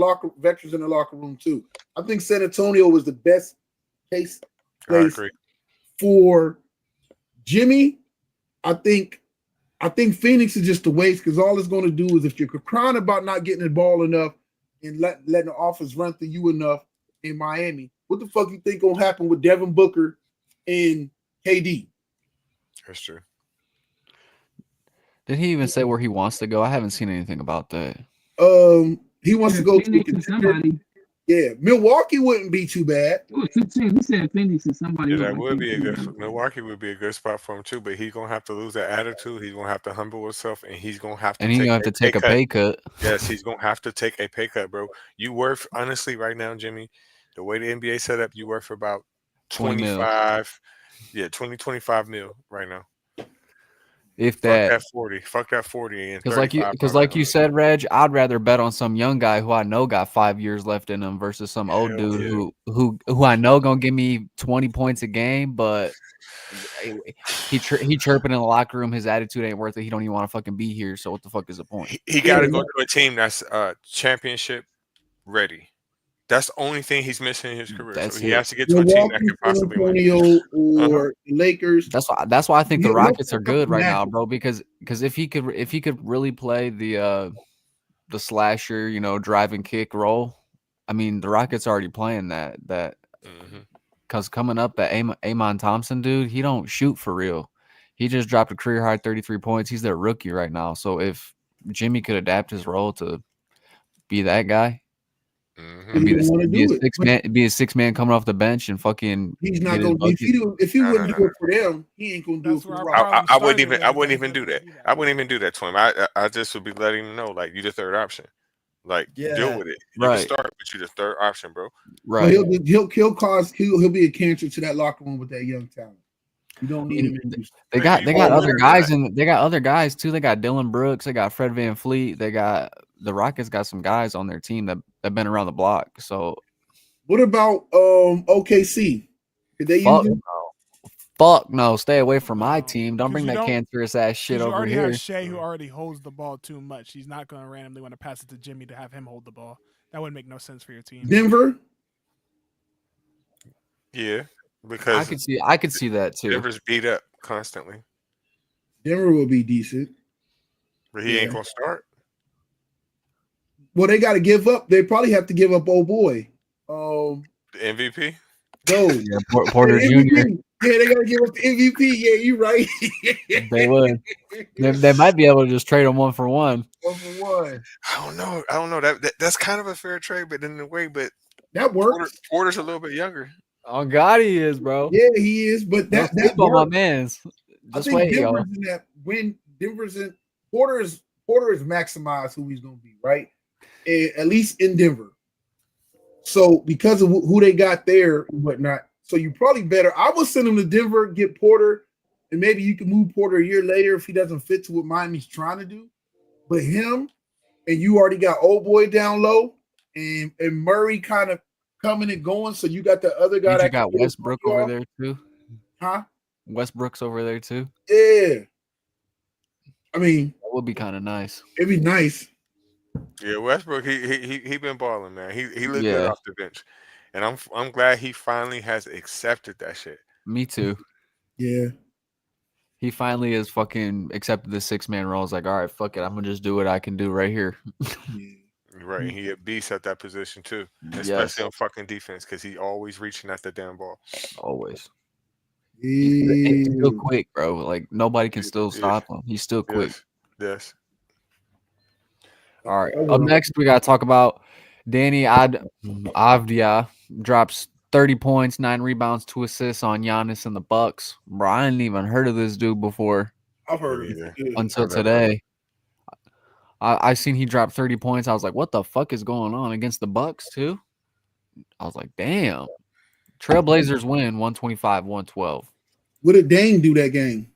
in the locker room too. I think San Antonio was the best place for Jimmy. I think Phoenix is just a waste because all it's going to do is if you're crying about not getting the ball enough and letting the offense run through you enough in Miami, what the fuck you think gonna happen with Devin Booker and KD? That's true. Did he even say where he wants to go? I haven't seen anything about that. He wants to go to somebody. Yeah, Milwaukee wouldn't be too bad. He said Phoenix is somebody. Yeah, that would be a good. Milwaukee would be a good spot for him too. But he's gonna have to lose that attitude. He's gonna have to humble himself, and he's gonna have to. And he's gonna have to take a pay cut. Yes, he's gonna have to take a pay cut, bro. You worth honestly right now, Jimmy. The way the NBA set up, you worth for about 25. Yeah, 25 mil right now. If Fuck that. that 40. Fuck that 40 and Because 35. like you said, Reg, I'd rather bet on some young guy who I know got 5 years left in him versus some old Hell dude yeah. who I know gonna give me 20 points a game, but he chirping in the locker room. His attitude ain't worth it. He don't even want to fucking be here. So what the fuck is the point? He got to go to a team that's championship ready. That's the only thing he's missing in his career. That's So he it. has to get to a team that Milwaukee, can San possibly win. Antonio, or Lakers. That's why I think the He'll Rockets are fuck up good the right now, Magic. bro. Because if he could really play the slasher, you know, drive and kick role, I mean, the Rockets already playing that. Mhm. Because coming up, that Amon Thompson dude, he don't shoot for real. He just dropped a career high 33 points. He's their rookie right now. So if Jimmy could adapt his role to be that guy Mhm. and He don't want to do it. be a six man coming off the bench and fucking He's get not his going. bucket. If he No, wouldn't no, do it for them, he ain't going to do That's it for where the our Rockets. I problem wouldn't started even. with I him, wouldn't but even he do doesn't that. wanna do I wouldn't even do that to him. I just would be letting him know, like, you the third option. Like, Yeah. deal with it. You Right. can start, but you the third option, bro. But Right. he'll be a cancer to that locker room with that young talent. You don't need him in Houston. They Like, got other better guys not. and they got other guys too. They got Dylan Brooks, they got Fred Van Fleet, they got the Rockets got some guys on their team that have been around the block. So What about OKC? Did they fuck use him? no. Fuck no. Stay away from my No, team. Don't 'cause bring you that don't- cancerous ass shit Because you over already here. have Shea, who already holds the ball too much. He's not going to randomly want to pass it to Jimmy to have him hold the ball. That wouldn't make no sense for your team. Denver? Yeah, I because could see that too. Denver's beat up constantly, Denver will be decent. but he Yeah. ain't gonna start. Well, they got to give up. They probably have to give up old boy. The MVP. No. Yeah, Porter The Jr. MVP. Yeah, they got to give up the MVP. Yeah, you right. They would. They might be able to just trade him 1 for 1. 1 for 1. I don't know. That's kind of a fair trade, but in a way, but That works. Porter's a little bit younger. Oh God, he is, bro. Yeah, he is. But Don't that sleep on my works. man's. I Just think wait, Denver's y'all. in that when Denver's in Porter is maximized who he's going to be, right? At least in Denver. So because of who they got there and whatnot, so you probably better. I would send him to Denver, get Porter, and maybe you can move Porter a year later if he doesn't fit to what Miami's trying to do. But him and you already got old boy down low, and Murray kind of coming and going. So you got the other guy You that got can Westbrook over there too. huh? Westbrook's over there too. Yeah. I mean, That would be kind of nice. it'd be nice. Yeah, Westbrook, he been balling, man. He looked Yeah. good off the bench, and I'm glad he finally has accepted that shit. Me too. Yeah. He finally has fucking accepted the 6-man role. It's like, all right, fuck it. I'm gonna just do what I can do right here. Right, and he a beast at that position too, especially Yes. on fucking defense because he always reaching at the damn ball. Always. He's still quick, bro. Like nobody can still Yes. stop him. He's still quick. Yes. All right. Up next, we gotta talk about Danny Avdia drops 30 points, 9 rebounds, 2 assists on Giannis and the Bucks. Bro, I hadn't even heard of this dude before I've heard Yeah. it. until today. I seen he dropped 30 points. I was like, what the fuck is going on against the Bucks too? I was like, damn. Trailblazers win 125-112. What did Dame do that game?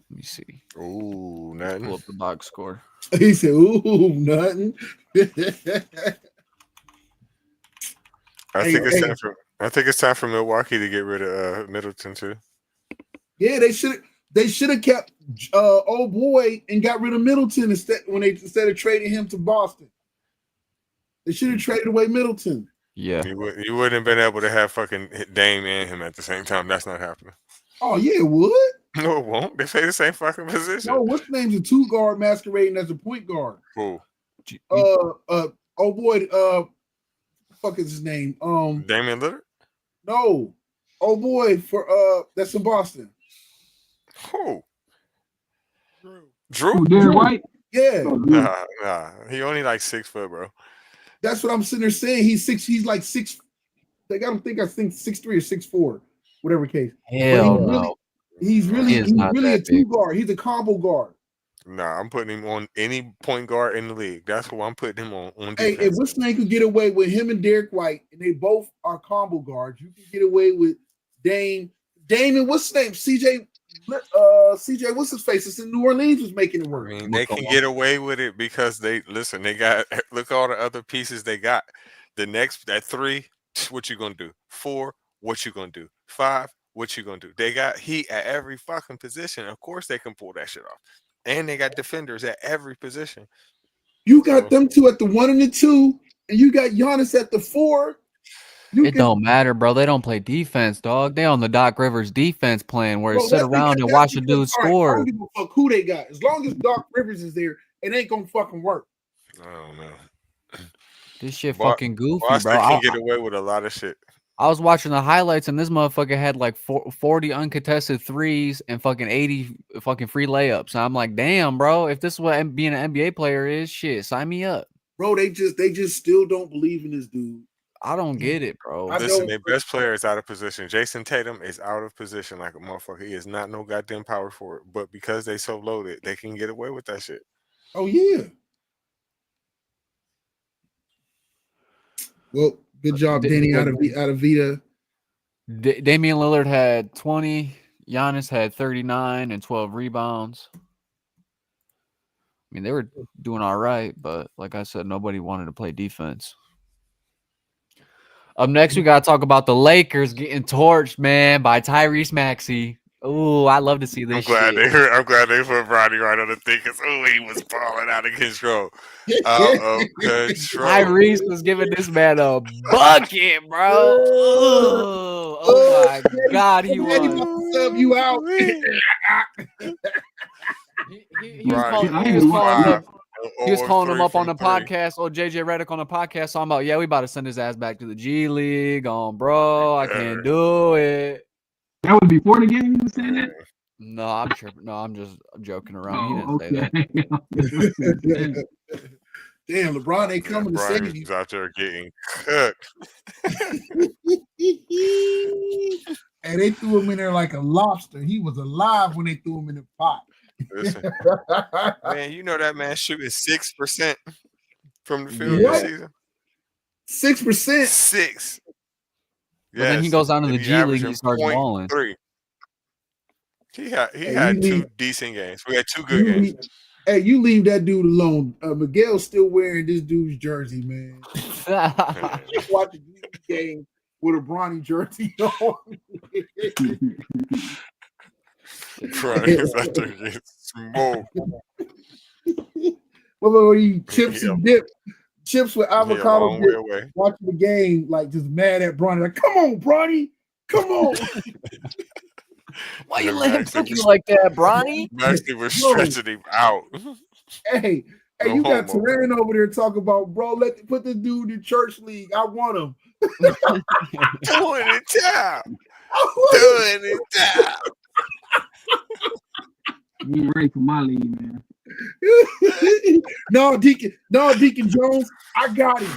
Let me see. Ooh, nothing. Pull up the box score. He said, "Ooh, nothing." I think it's time for Milwaukee to get rid of Middleton too. Yeah, they should have kept old boy and got rid of Middleton instead of trading him to Boston. They should have traded away Middleton. Yeah. You wouldn't have been able to have fucking Dame and him at the same time. That's not happening. Oh yeah, it would. No, it won't. They play the same fucking position. No, what's the name's a 2-guard masquerading as a point guard? Who? Oh boy, fuck is his name? Damian Lillard? No. Oh boy, for that's in Boston. Who? Who, Drew? Derek White? Yeah, Nah. He only like 6 foot, bro. that's what I'm sitting there saying. He's like 6. They got him think 6'3" or 6'4", whatever case. Hell no. He's really a not that big. 2-guard. He's a combo guard. Nah, I'm putting him on any point guard in the league. That's who I'm putting him on Hey, defense. if what's name could get away with him and Derek White, and they both are combo guards, you can get away with Dame and what's his name? CJ CJ, what's his face? It's in New Orleans was making it I work. mean, they can get away with it because they got look all the other pieces they got. The next at 3, what you gonna do? 4, what you gonna do? 5, what you gonna do? They got heat at every fucking position. Of course they can pull that shit off. And they got defenders at every position. You got them two at the 1 and the 2, and you got Giannis at the 4. It don't matter, bro. They don't play defense, dog. They on the Doc Rivers defense plan where sit around and watch the dude score. I don't give a fuck who they got. As long as Doc Rivers is there, it ain't gonna fucking work. I don't know. This shit fucking goofy, Boston bro. can get away with a lot of shit. I was watching the highlights and this motherfucker had like 40 uncontested threes and fucking 80 fucking free layups. And I'm like, damn, bro. If this is what being an NBA player is, shit, sign me up, bro. They just still don't believe in this dude. I don't get it, bro. Listen, their best player is out of position. Jason Tatum is out of position like a motherfucker. He is not no goddamn power forward. But because they so loaded, they can get away with that shit. Oh yeah. Well, good job, Danny out of Vita. Damian Lillard had 20. Giannis had 39 and 12 rebounds. I mean, they were doing all right, but like I said, nobody wanted to play defense. Up next, we got to talk about the Lakers getting torched, man, by Tyrese Maxey. Ooh, I love to see this I'm glad they put Bronny right on the thing because, he was balling out of control. Out of control. Tyrese was giving this man a bucket, bro. Oh my God, he was. Sub you out. He was calling him up on the podcast, or JJ Redick on the podcast, talking about, yeah, we about to send his ass back to the G League. Bro, I can't do it. That was before the game. You were saying that? No, I'm tripping. No, I'm just joking around. He didn't say that. Damn, LeBron ain't coming to save you. He's out there getting cooked. And they threw him in there like a lobster. He was alive when they threw him in the pot. Listen, man, you know that man shooting 6% from the field this season. 6%. 6. But then he goes down to the G League and he starts balling. 3. He had 2 decent games. We had 2 good games. Hey, you leave that dude alone. Miguel's still wearing this dude's jersey, man. Watching the game with a Bronny jersey on. Bronny's out there getting smoked. What about you chips and dip? Chips with avocado dip. Watching the game, like just mad at Bronny. Like, come on, Bronny. Come on. Why you let him cook you like that, Bronny? Maxey was stretching him out. Hey, you got Terran over there talking about, bro, put the dude in church league. I want him. Doing it down. Doing it down. You ain't ready for my league, man. No, Deacon Jones, I got him.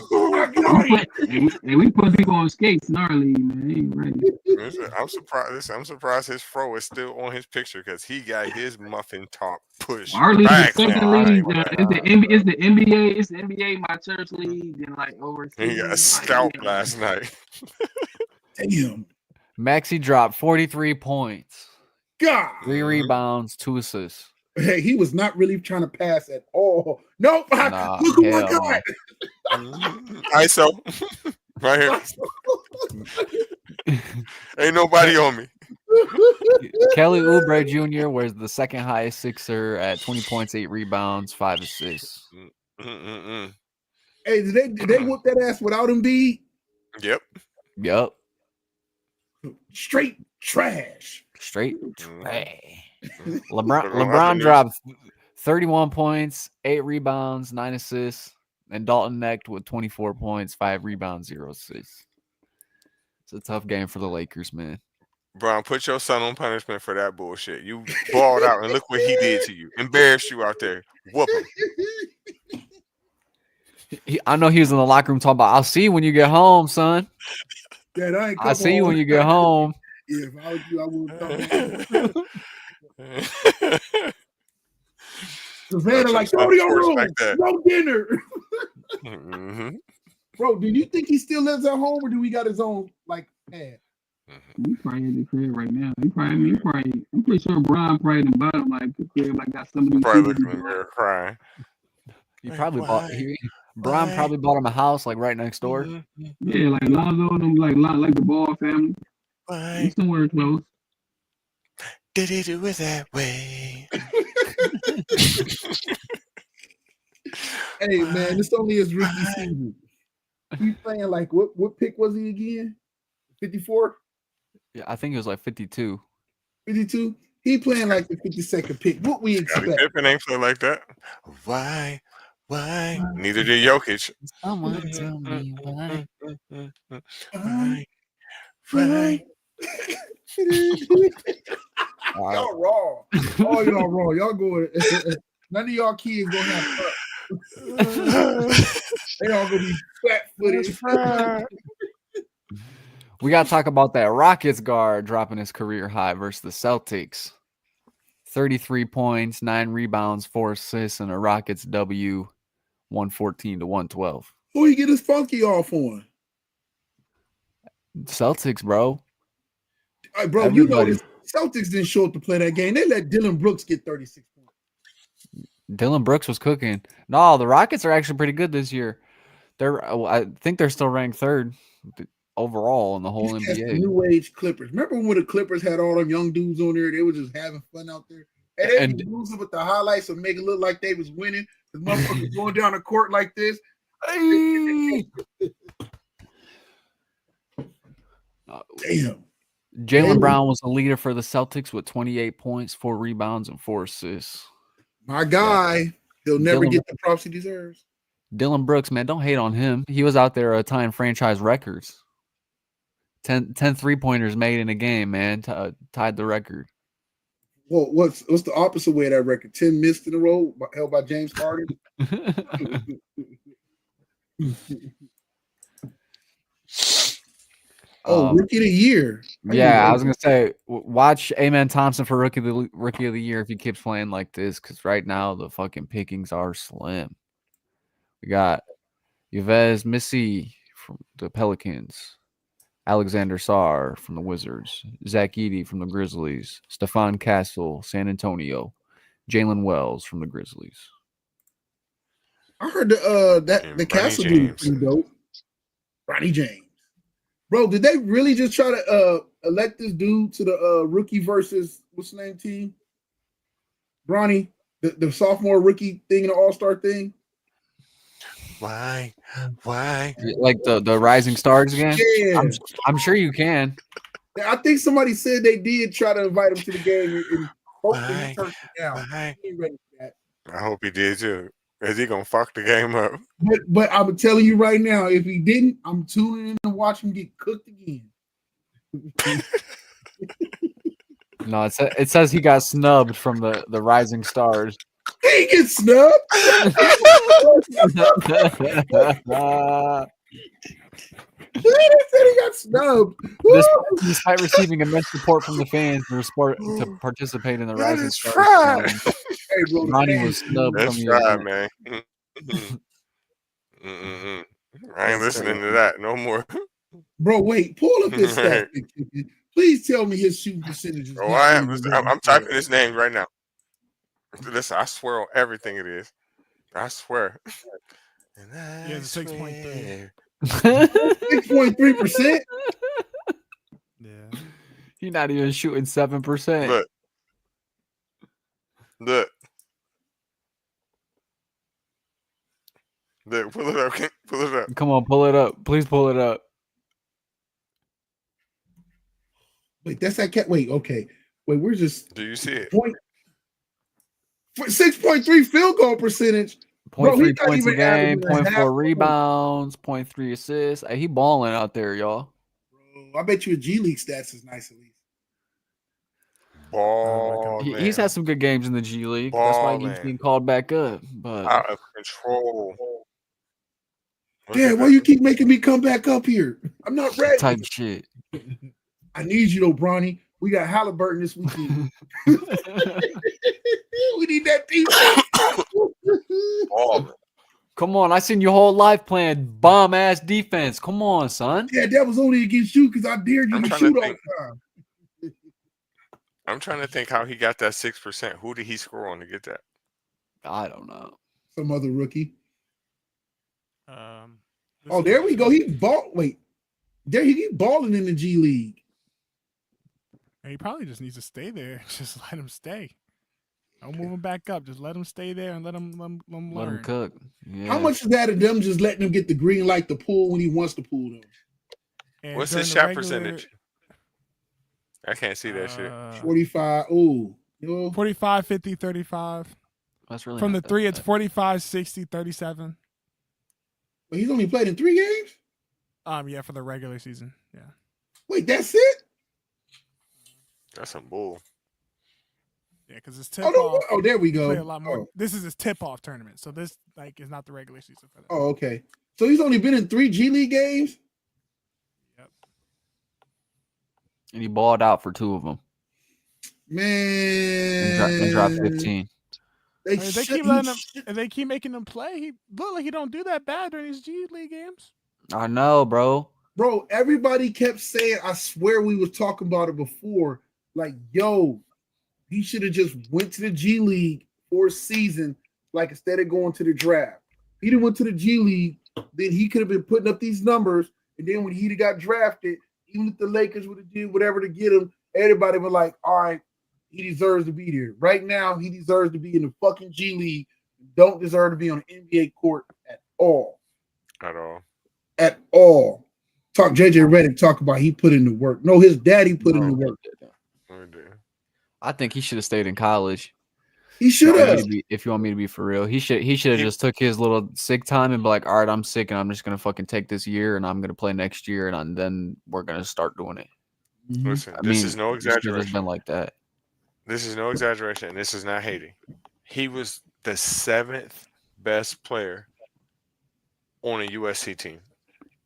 Hey, we put people on skates in our league, man. He ain't ready. Listen, I'm surprised his fro is still on his picture because he got his muffin top pushed. Our league is second league. It's the NBA. It's the NBA, my church league, and like overseas. He got scalped last night. Damn. Maxey dropped 43 points. God. 3 rebounds, 2 assists. Hey, he was not really trying to pass at all. Nope. Look at my guy. ISO. Right here. Ain't nobody on me. Kelly Oubre Jr. was the second highest Sixer at 20 points, 8 rebounds, 5 assists. Hey, did they whoop that ass without Embiid? Yep. Straight trash. LeBron dropped 31 points, 8 rebounds, 9 assists, and Dalton Knecht with 24 points, 5 rebounds, 0 assists. It's a tough game for the Lakers, man. Bron, put your son on punishment for that bullshit. You balled out, and look what he did to you. Embarrassed you out there. Whoop him. I know he was in the locker room talking about, I'll see you when you get home, son. Yeah, I'll see you when you get home. Yeah, if I was you, I would have done. Savannah, like, go to your room. No dinner. Bro, do you think he still lives at home, or do we got his own, like, pad? He probably at the crib right now. He probably. I'm pretty sure Brian probably in the bottom like the crib. Like got some of these. Probably looking in the mirror crying. He probably Brian probably bought him a house like right next door. Yeah, like Lonzo and them, like the Ball family. He's somewhere close. Did he do it that way? Hey man, it's only his rookie season. He's playing like what pick was he again? 54? Yeah, I think it was like 52. 52? He playing like the 52nd pick. What we Scottie expect? Pippen ain't play like that. Why? Neither did Jokic. Someone tell me why. Why? Y'all wrong. Oh, y'all wrong. Y'all going. None of y'all kids gonna have fun. They all gonna be flat-footed. We got to talk about that Rockets guard dropping his career high versus the Celtics. 33 points, 9 rebounds, 4 assists, and a Rockets W, 114-112. Who he get his funky off on? Celtics, bro. Hey, bro, Everybody. you know the Celtics didn't show up to play that game. They let Dylan Brooks get 36 points. Dylan Brooks was cooking. No, the Rockets are actually pretty good this year. I think they're still ranked 3rd overall in the whole These cats are NBA. New age Clippers. Remember when the Clippers had all them young dudes on there? They were just having fun out there. And they were losing with the highlights and make it look like they was winning. The motherfuckers going down the court like this. Damn. Jaylen Brown was the leader for the Celtics with 28 points, 4 rebounds, and 4 assists. My guy, he'll never Dylan- get the props he deserves. Dylan Brooks, man, don't hate on him. He was out there tying franchise records. 10 3-pointers made in a game, man. Tied the record. Well, what's the opposite way of that record? 10 missed in a row held by James Harden. Rookie of the year. Yeah, I was gonna say, watch Amen Thompson for rookie of the year if he keeps playing like this, because right now the fucking pickings are slim. We got Yves Missy from the Pelicans, Alexander Sarr from the Wizards, Zach Edey from the Grizzlies, Stephon Castle, San Antonio, Jalen Wells from the Grizzlies. I heard the Castle dude was pretty dope. Ronnie James. Bro, did they really just try to elect this dude to the rookie versus what's the name team? Bronny, the sophomore rookie thing and the all-star thing? Why? Like the Rising Stars again? Yeah. I'm sure you can. I think somebody said they did try to invite him to the game and hopefully he turned it down. He ain't ready for that. I hope he did too. Is he gonna fuck the game up? But I'm telling you right now, if he didn't, I'm tuning in to watch him get cooked again. No, it says he got snubbed from the Rising Stars. He gets snubbed. They said he got snubbed. Despite receiving immense support from the fans to participate in the Rising Stars Challenge, Hey, bro, Ronnie was snubbed That's from the right, event. man. I ain't listening to that no more. Bro, wait, pull up his stats. Please tell me his shooting percentage is. Oh, I am. I'm typing his name right now. Listen, I swear on everything it is. I swear. Yeah, it's 6.3. 6.3%. Yeah. He's not even shooting 7%. Look. Pull it up. Pull it up. Come on, pull it up. Please pull it up. Wait, that's that cat. Wait, okay. Wait, we're just. Do you see it? 6.3 field goal percentage. 0.3 points a game, 0.4 rebounds, 0.3 assists. Hey, he balling out there, y'all. Bro, I bet you a G League stats is nice at least. He's had some good games in the G League. That's why he's being called back up. But out of control. Yeah, why you keep making me come back up here? I'm not ready. Type shit. I need you though, Bronny. We got Halliburton this weekend. We need that defense. Come on, I seen your whole life playing bomb ass defense. Come on, son. Yeah, that was only against you because I dared you I'm to trying shoot to all think. the time. I'm trying to think how he got that 6%. Who did he score on to get that? I don't know. Some other rookie. This There is- we go. He ball. Wait, there he balling in the G League. He probably just needs to stay there. Just let him stay. Don't move him back up. Just let him stay there and let him learn. Let him cook. Yeah. How much is that of them just letting him get the green light to pull when he wants to pull them? And What's during his the shot regular- percentage? I can't see that shit. 45. Ooh. You know? 45, 50, 35. That's really From not the that three, it's bad. 45, 60, 37. But he's only played in 3 games? Yeah, for the regular season. Yeah. Wait, that's it? That's some bull. Yeah, because it's tip Oh, no, off. oh, there we You go. play a lot more. Oh. This is his tip off tournament. So this is not the regular season for that. Oh, okay. So he's only been in 3 G League games? Yep. And he balled out for 2 of them. Man. And dropped 15. They keep letting him, and they keep making him play. He look like he don't do that bad during his G League games. I know, bro. Bro, everybody kept saying, I swear we was talking about it before. Like, yo, he should have just went to the G League for a season, like instead of going to the draft. He didn't went to the G League, then he could have been putting up these numbers. And then when he got drafted, even if the Lakers would have did whatever to get him, everybody was like, all right, he deserves to be there. Right now, he deserves to be in the fucking G League. Don't deserve to be on the NBA court at all. At all. At all. Talk JJ Redick talk about he put in the work. No, his daddy put in the work. I think he should have stayed in college. He should have. If you want me to be for real, he should have just took his little sick time and be like, all right, I'm sick and I'm just gonna fucking take this year and I'm gonna play next year and then we're gonna start doing it. Listen, this is no it should have exaggeration. just been like that. This is no exaggeration, and this is not hating. He was the 7th best player on a USC team,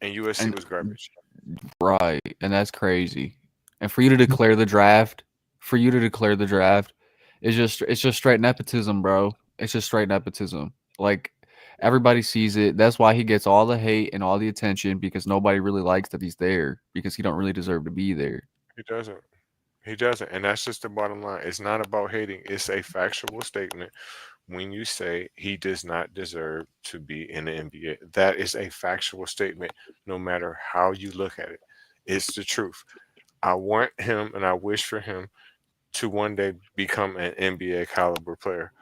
and USC was garbage. Right, and that's crazy. And for you to declare the draft, it's just straight nepotism, bro. It's just straight nepotism. Like everybody sees it. That's why he gets all the hate and all the attention because nobody really likes that he's there because he don't really deserve to be there. He doesn't. He doesn't. And that's just the bottom line. It's not about hating. It's a factual statement when you say he does not deserve to be in the NBA. That is a factual statement no matter how you look at it. It's the truth. I want him and I wish for him to one day become an NBA caliber player.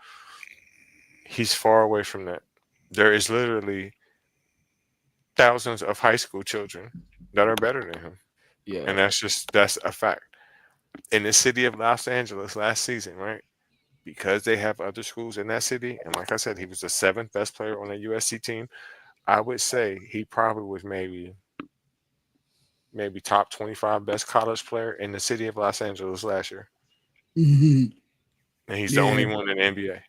He's far away from that. There is literally thousands of high school children that are better than him. Yeah. And that's a fact. In the city of Los Angeles last season, right? Because they have other schools in that city, and like I said, he was the 7th best player on a USC team. I would say he probably was maybe top 25 best college player in the city of Los Angeles last year. Mm-hmm. And he's the only one in the NBA.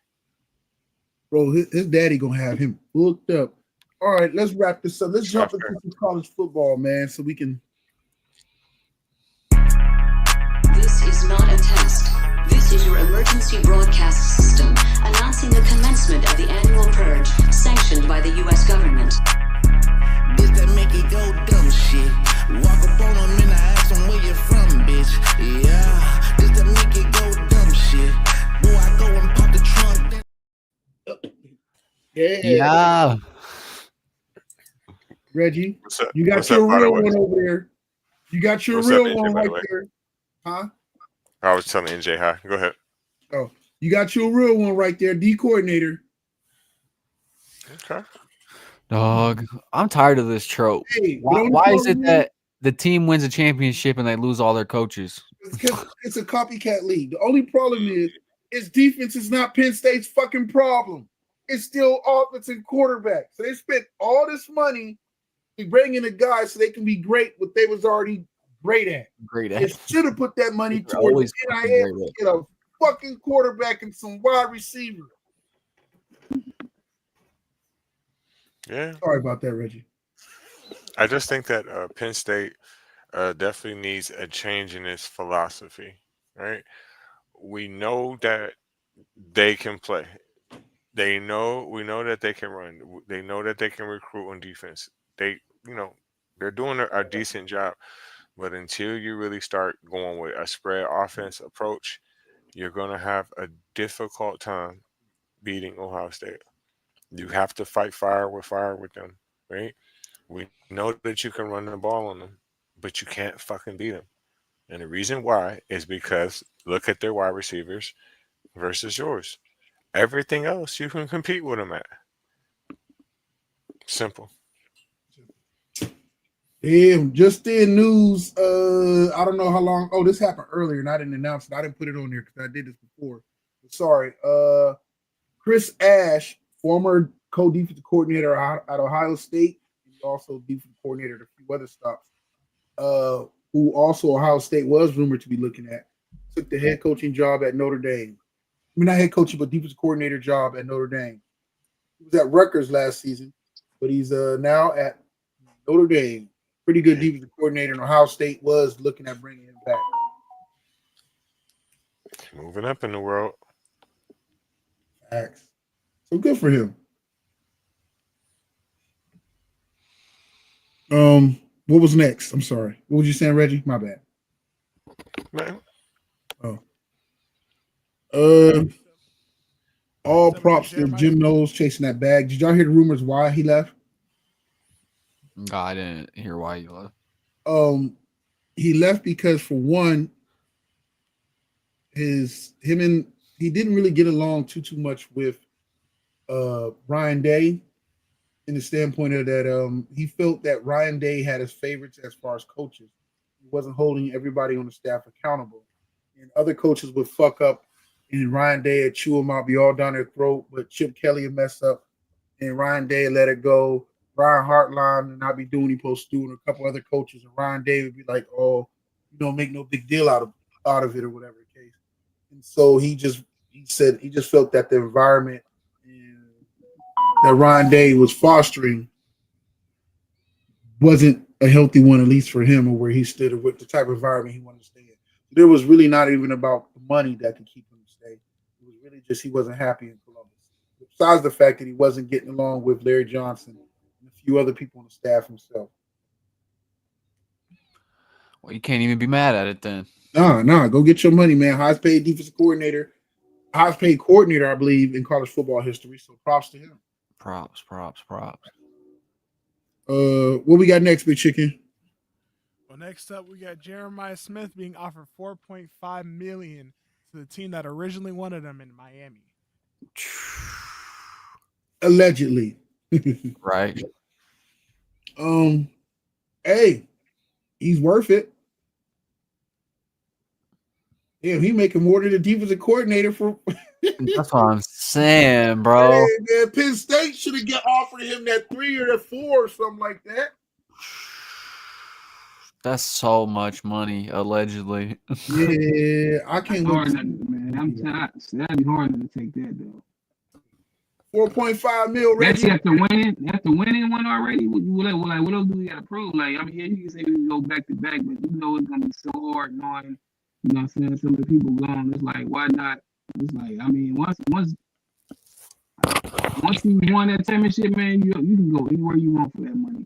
Bro, his daddy gonna have him booked up. All right, let's wrap this up. Let's jump into some college football, man, so we can. This is not a test. This is your emergency broadcast system announcing the commencement of the annual purge sanctioned by the U.S. government. This that make it go dumb shit. Walk up on them and I ask them where you from, bitch. Yeah, this that make it go dumb shit. Boy, I go and pop the trunk. Yeah. Reggie, What's up? you got What's your up, by the real way? one over there. You got your What's real up, AJ, one by the right way? there. Huh? I was telling NJ hi. Go ahead. Oh, you got your real one right there, D coordinator. Okay. Dog, I'm tired of this trope. Hey, Why is it that the team wins a championship and they lose all their coaches? It's a copycat league. The only problem is its defense is not Penn State's fucking problem. It's still offense and quarterback. So they spent all this money to bring in a guy so they can be great what they was already great at. They should have put that money towards NIL to get a fucking quarterback and some wide receiver. Yeah. Sorry about that, Reggie. I just think that Penn State definitely needs a change in its philosophy, right? We know that they can play. we know that they can run. They know that they can recruit on defense. They, they're doing a decent job. But until you really start going with a spread offense approach, you're going to have a difficult time beating Ohio State. You have to fight fire with them, right? We know that you can run the ball on them, but you can't fucking beat them. And the reason why is because look at their wide receivers versus yours. Everything else you can compete with them at. Simple. Damn, just in news. I don't know how long. Oh, this happened earlier, and I didn't announce it. I didn't put it on there because I did this before. Sorry. Chris Ash, former co-defensive coordinator at Ohio State, and also defensive coordinator at a few other stops. Who also Ohio State was rumored to be looking at, took the head coaching job at Notre Dame. I mean, not head coaching, but defensive coordinator job at Notre Dame. He was at Rutgers last season, but he's now at Notre Dame. Pretty good defensive coordinator, and Ohio State was looking at bringing him back. Moving up in the world. Facts. So good for him. What was next? I'm sorry. What was you saying, Reggie? My bad. Man. All props to Jim Knowles chasing that bag. Did y'all hear the rumors why he left? No, I didn't hear why he left. He left because, for one, he didn't really get along too much with Ryan Day, in the standpoint of that he felt that Ryan Day had his favorites as far as coaches. He wasn't holding everybody on the staff accountable, and other coaches would fuck up, and Ryan Day would chew them out, be all down their throat. But Chip Kelly would mess up, and Ryan Day would let it go. Brian Hartline and not be doing what he's supposed to do, and a couple other coaches, and Ryan Day would be like, "Oh, you don't make no big deal out of it," or whatever the case. And so he said he just felt that the environment that Ryan Day was fostering wasn't a healthy one, at least for him, or where he stood, or what the type of environment he wanted to stay in. There was really not even about the money that could keep him to stay. It was really just he wasn't happy in Columbus. Besides the fact that he wasn't getting along with Larry Johnson and a few other people on the staff himself. Well, you can't even be mad at it then. No, go get your money, man. Highest paid defensive coordinator, highest paid coordinator, I believe, in college football history. So props to him. Props. What we got next, Big Chicken? Well, next up we got Jeremiah Smith being offered $4.5 million to the team that originally wanted him in Miami. Allegedly. Right. Hey, he's worth it. Yeah, he making more than the defensive coordinator for. That's what I'm saying, bro. Hey, man, Penn State should have offered him that 3 or that 4 or something like that. That's so much money, allegedly. Yeah, I can't wait. Man, I'm tired. That'd be hard to take that though. 4.5 mil. That's after winning one already. What else do we got to prove? Like, I mean, yeah, you can say we can go back to back, but you know it's gonna be so hard knowing, you know what I'm saying, some of the people gone. It's like, why not? It's like, I mean, once you won that championship, man, you can go anywhere you want for that money.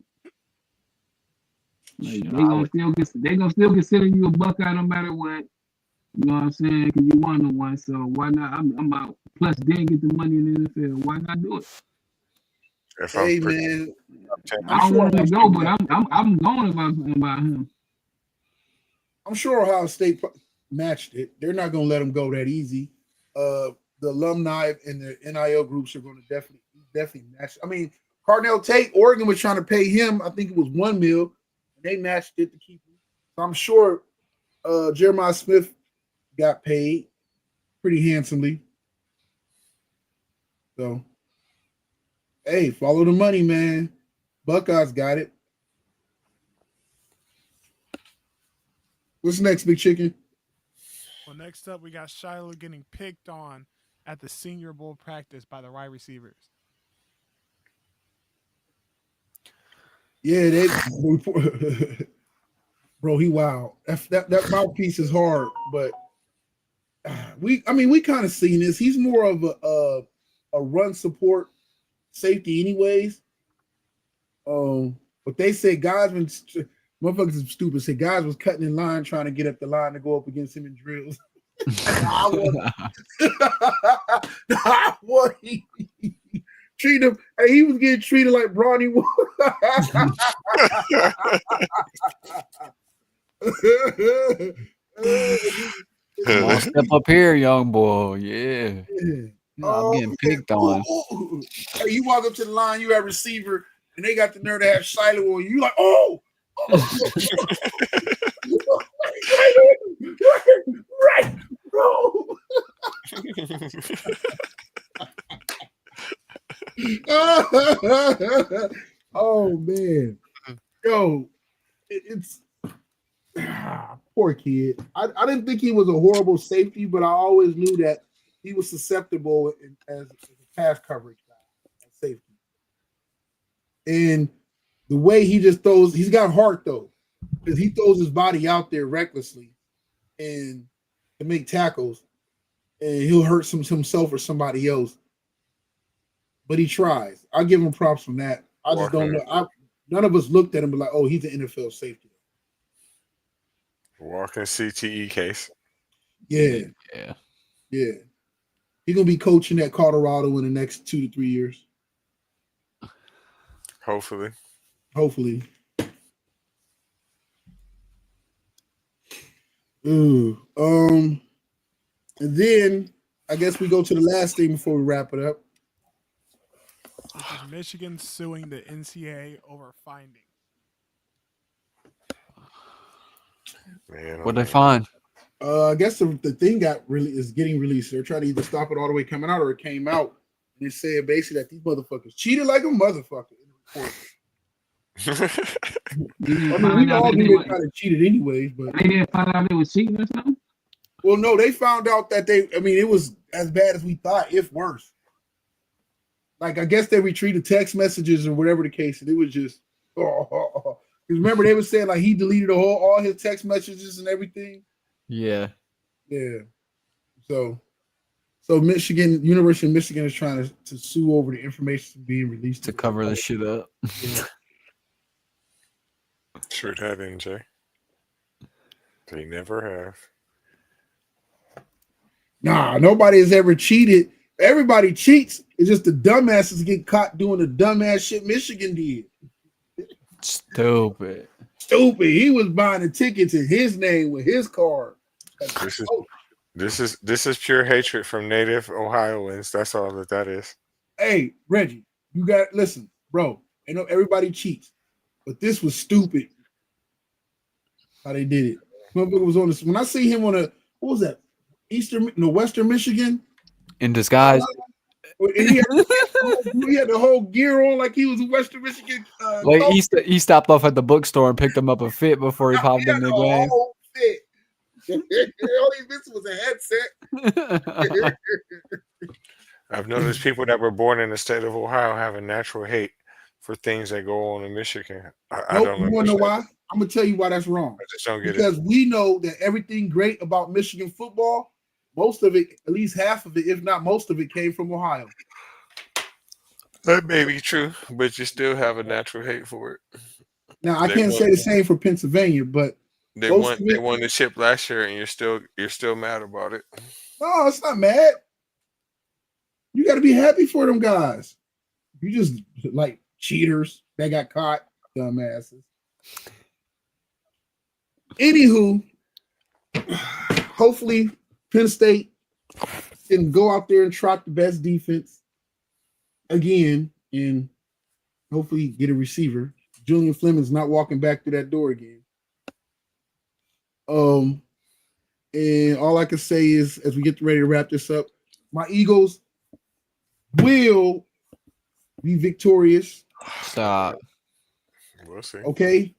Like, they gonna still consider you a Buckeye no matter what. You know what I'm saying? Because you won the one, so why not? I'm out. Plus, they get the money in the NFL. Why not do it? Hey, man, I don't want to go, but I'm going about him. I'm sure Ohio State matched it. They're not going to let him go that easy. The alumni and the NIL groups are going to definitely match. I mean, Cardinal Tate, Oregon was trying to pay him. I think it was $1 million. And they matched it to keep him. So I'm sure Jeremiah Smith got paid pretty handsomely. So, hey, follow the money, man. Buckeyes got it. What's next, Big Chicken? Well, next up, we got Shiloh getting picked on at the Senior Bowl practice by the wide receivers. Yeah, bro, he wild. That mouthpiece is hard, but we kind of seen this. He's more of a a run support safety anyways. But they said guys been motherfuckers is stupid. Said guys was cutting in line trying to get up the line to go up against him in drills. Treat him. Hey, he was getting treated like Bronny. Come on, step up here, young boy. Yeah. I'm getting picked on. Hey, you walk up to the line, you have receiver, and they got the nerve to have silent on you. You like, oh, right, bro. Oh man, yo, it's poor kid. I didn't think he was a horrible safety, but I always knew that he was susceptible as a pass coverage guy, as safety. And the way he just throws, he's got heart though, because he throws his body out there recklessly and to make tackles, and he'll hurt himself or somebody else. But he tries. I'll give him props from that. I just don't know. None of us looked at him and like, oh, he's an NFL safety. Walking CTE case. Yeah. He's gonna be coaching at Colorado in the next 2 to 3 years. Hopefully. Ooh. And then I guess we go to the last thing before we wrap it up. Michigan suing the NCAA over finding. Man, What'd they find? I guess the thing is getting released. They're trying to either stop it all the way coming out or it came out. And they said basically that these motherfuckers cheated like a motherfucker in the report. I mean, we all knew they kind of cheated anyways, but they didn't find out they was cheating or something. Well, no, they found out that it was as bad as we thought, if worse. Like, I guess they retrieved text messages or whatever the case, and it was just, because remember they were saying like he deleted all his text messages and everything. Yeah. So University of Michigan is trying to sue over the information being released to cover the shit up. Yeah. Sure have, NJ. They never have. Nah, nobody has ever cheated. Everybody cheats. It's just the dumbasses get caught doing the dumbass shit Michigan did. Stupid. He was buying the tickets in his name with his card. This is pure hatred from native Ohioans. That's all that is. Hey, Reggie, you got listen, bro. I know everybody cheats, but this was stupid. How they did it. Motherfucker was on this. When I see him on what was that? Western Michigan. In disguise. He had the whole gear on like he was a Western Michigan. He stopped off at the bookstore and picked him up a fit before he popped in the game. Whole fit. All he missed was a headset. I've noticed people that were born in the state of Ohio have a natural hate for things that go on in Michigan. I don't know. You want to know why? I'm gonna tell you why that's wrong. I just don't get it. Because we know that everything great about Michigan football, most of it, at least half of it, if not most of it, came from Ohio. That may be true, but you still have a natural hate for it. Now I can't say the same for Pennsylvania, but they won the chip last year, and you're still mad about it. No, it's not mad. You got to be happy for them guys. You just like cheaters that got caught, dumbasses. Anywho, hopefully Penn State can go out there and trot the best defense again and hopefully get a receiver. Julian Fleming's not walking back through that door again. And all I can say is, as we get ready to wrap this up, my Eagles will be victorious. Stop. We'll see. Okay.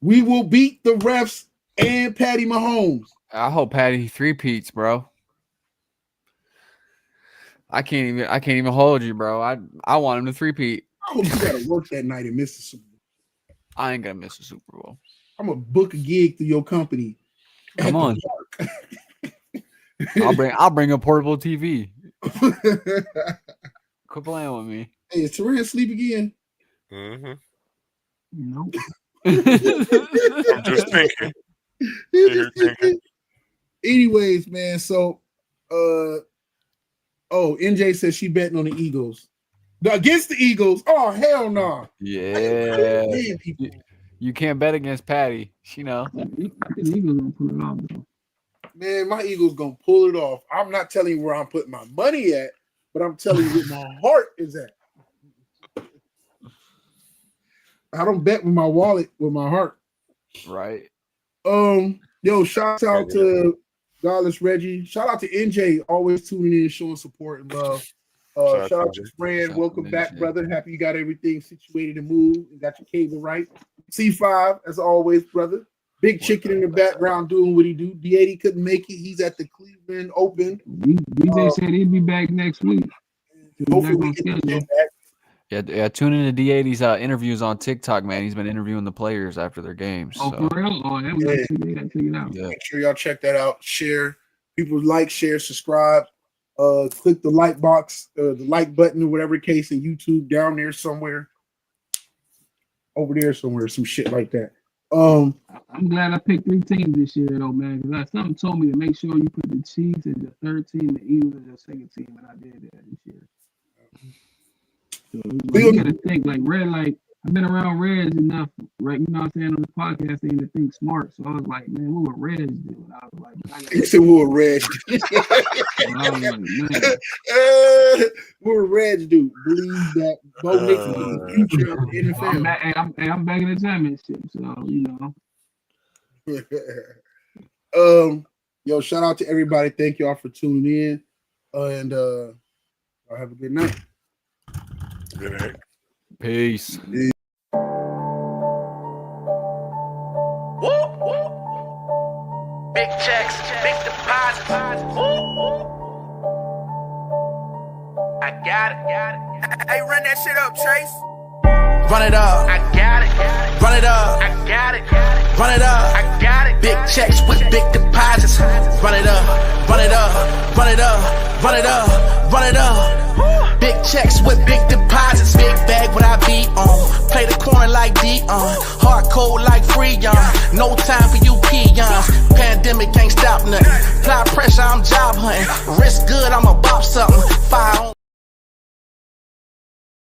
We will beat the refs and Patty Mahomes. I hope Patty three-peats, bro. I can't even hold you, bro. I want him to three-peat. I hope you gotta work that night and miss the Super Bowl. I ain't gonna miss the Super Bowl. I'm gonna book a gig through your company. Come on. I'll bring a portable TV. Quit playing with me. Hey, is Teran asleep again? Mm-hmm. Nope. I'm just thinking. You're thinking. Anyways, man. So, NJ says she betting on the Eagles. Against the Eagles. Oh, hell no. Yeah. You can't bet against Patty. She know. I think the Eagles gonna pull it off, though. Man, my Eagles gonna pull it off. I'm not telling you where I'm putting my money at, but I'm telling you where my heart is at. I don't bet with my wallet, with my heart. Right. Yo, shout out to Godless Reggie. Shout out to NJ, always tuning in, showing support and love. Shout out to Fran. Welcome back, brother. Happy you got everything situated and moved and got your cable right. C5, as always, brother. Big Chicken in the background doing what he do. D80 couldn't make it. He's at the Cleveland Open. DJ said he'd be back next week. Hopefully we get to back. Yeah, tune into D80's interviews on TikTok, man. He's been interviewing the players after their games. Oh, so. for real? Oh, that was gotta check it out. Yeah. Make sure y'all check that out. Share. People like, share, subscribe. Click the like box, the like button, or whatever case in YouTube down there somewhere. Over there somewhere, some shit like that. I'm glad I picked 3 teams this year, though, man. Because something told me to make sure you put the Chiefs as your 3rd team, the Eagles as your 2nd team, and I did that this year. So you gotta think like Red. Like I've been around Reds enough, right? You know what I'm saying on the podcast, they need to think smart. So I was like, man, what would Reds do? And I was like, he said, "What would Reds do?" What would Reds do? Believe that Bo Nix is the future of the NFL. I'm back in the championship, so you know. Yo, shout out to everybody. Thank y'all for tuning in, and y'all have a good night. Good night. Peace. Woo, woo. Big checks, big deposits. Woo, woo. I got it. Hey, run that shit up, Trace. Run it up. I got it. Run it up. I got it. Run it up. I got it. Big checks with big deposits. Run it up. Run it up. Run it up. Run it up. Run it up. Big checks with big deposits. Big bag what I beat on. Play the corner like Dion. Hard code like Freon. No time for you peons. Pandemic ain't stop nothing. Apply pressure, I'm job hunting. Risk good, I'ma bop something. Fire on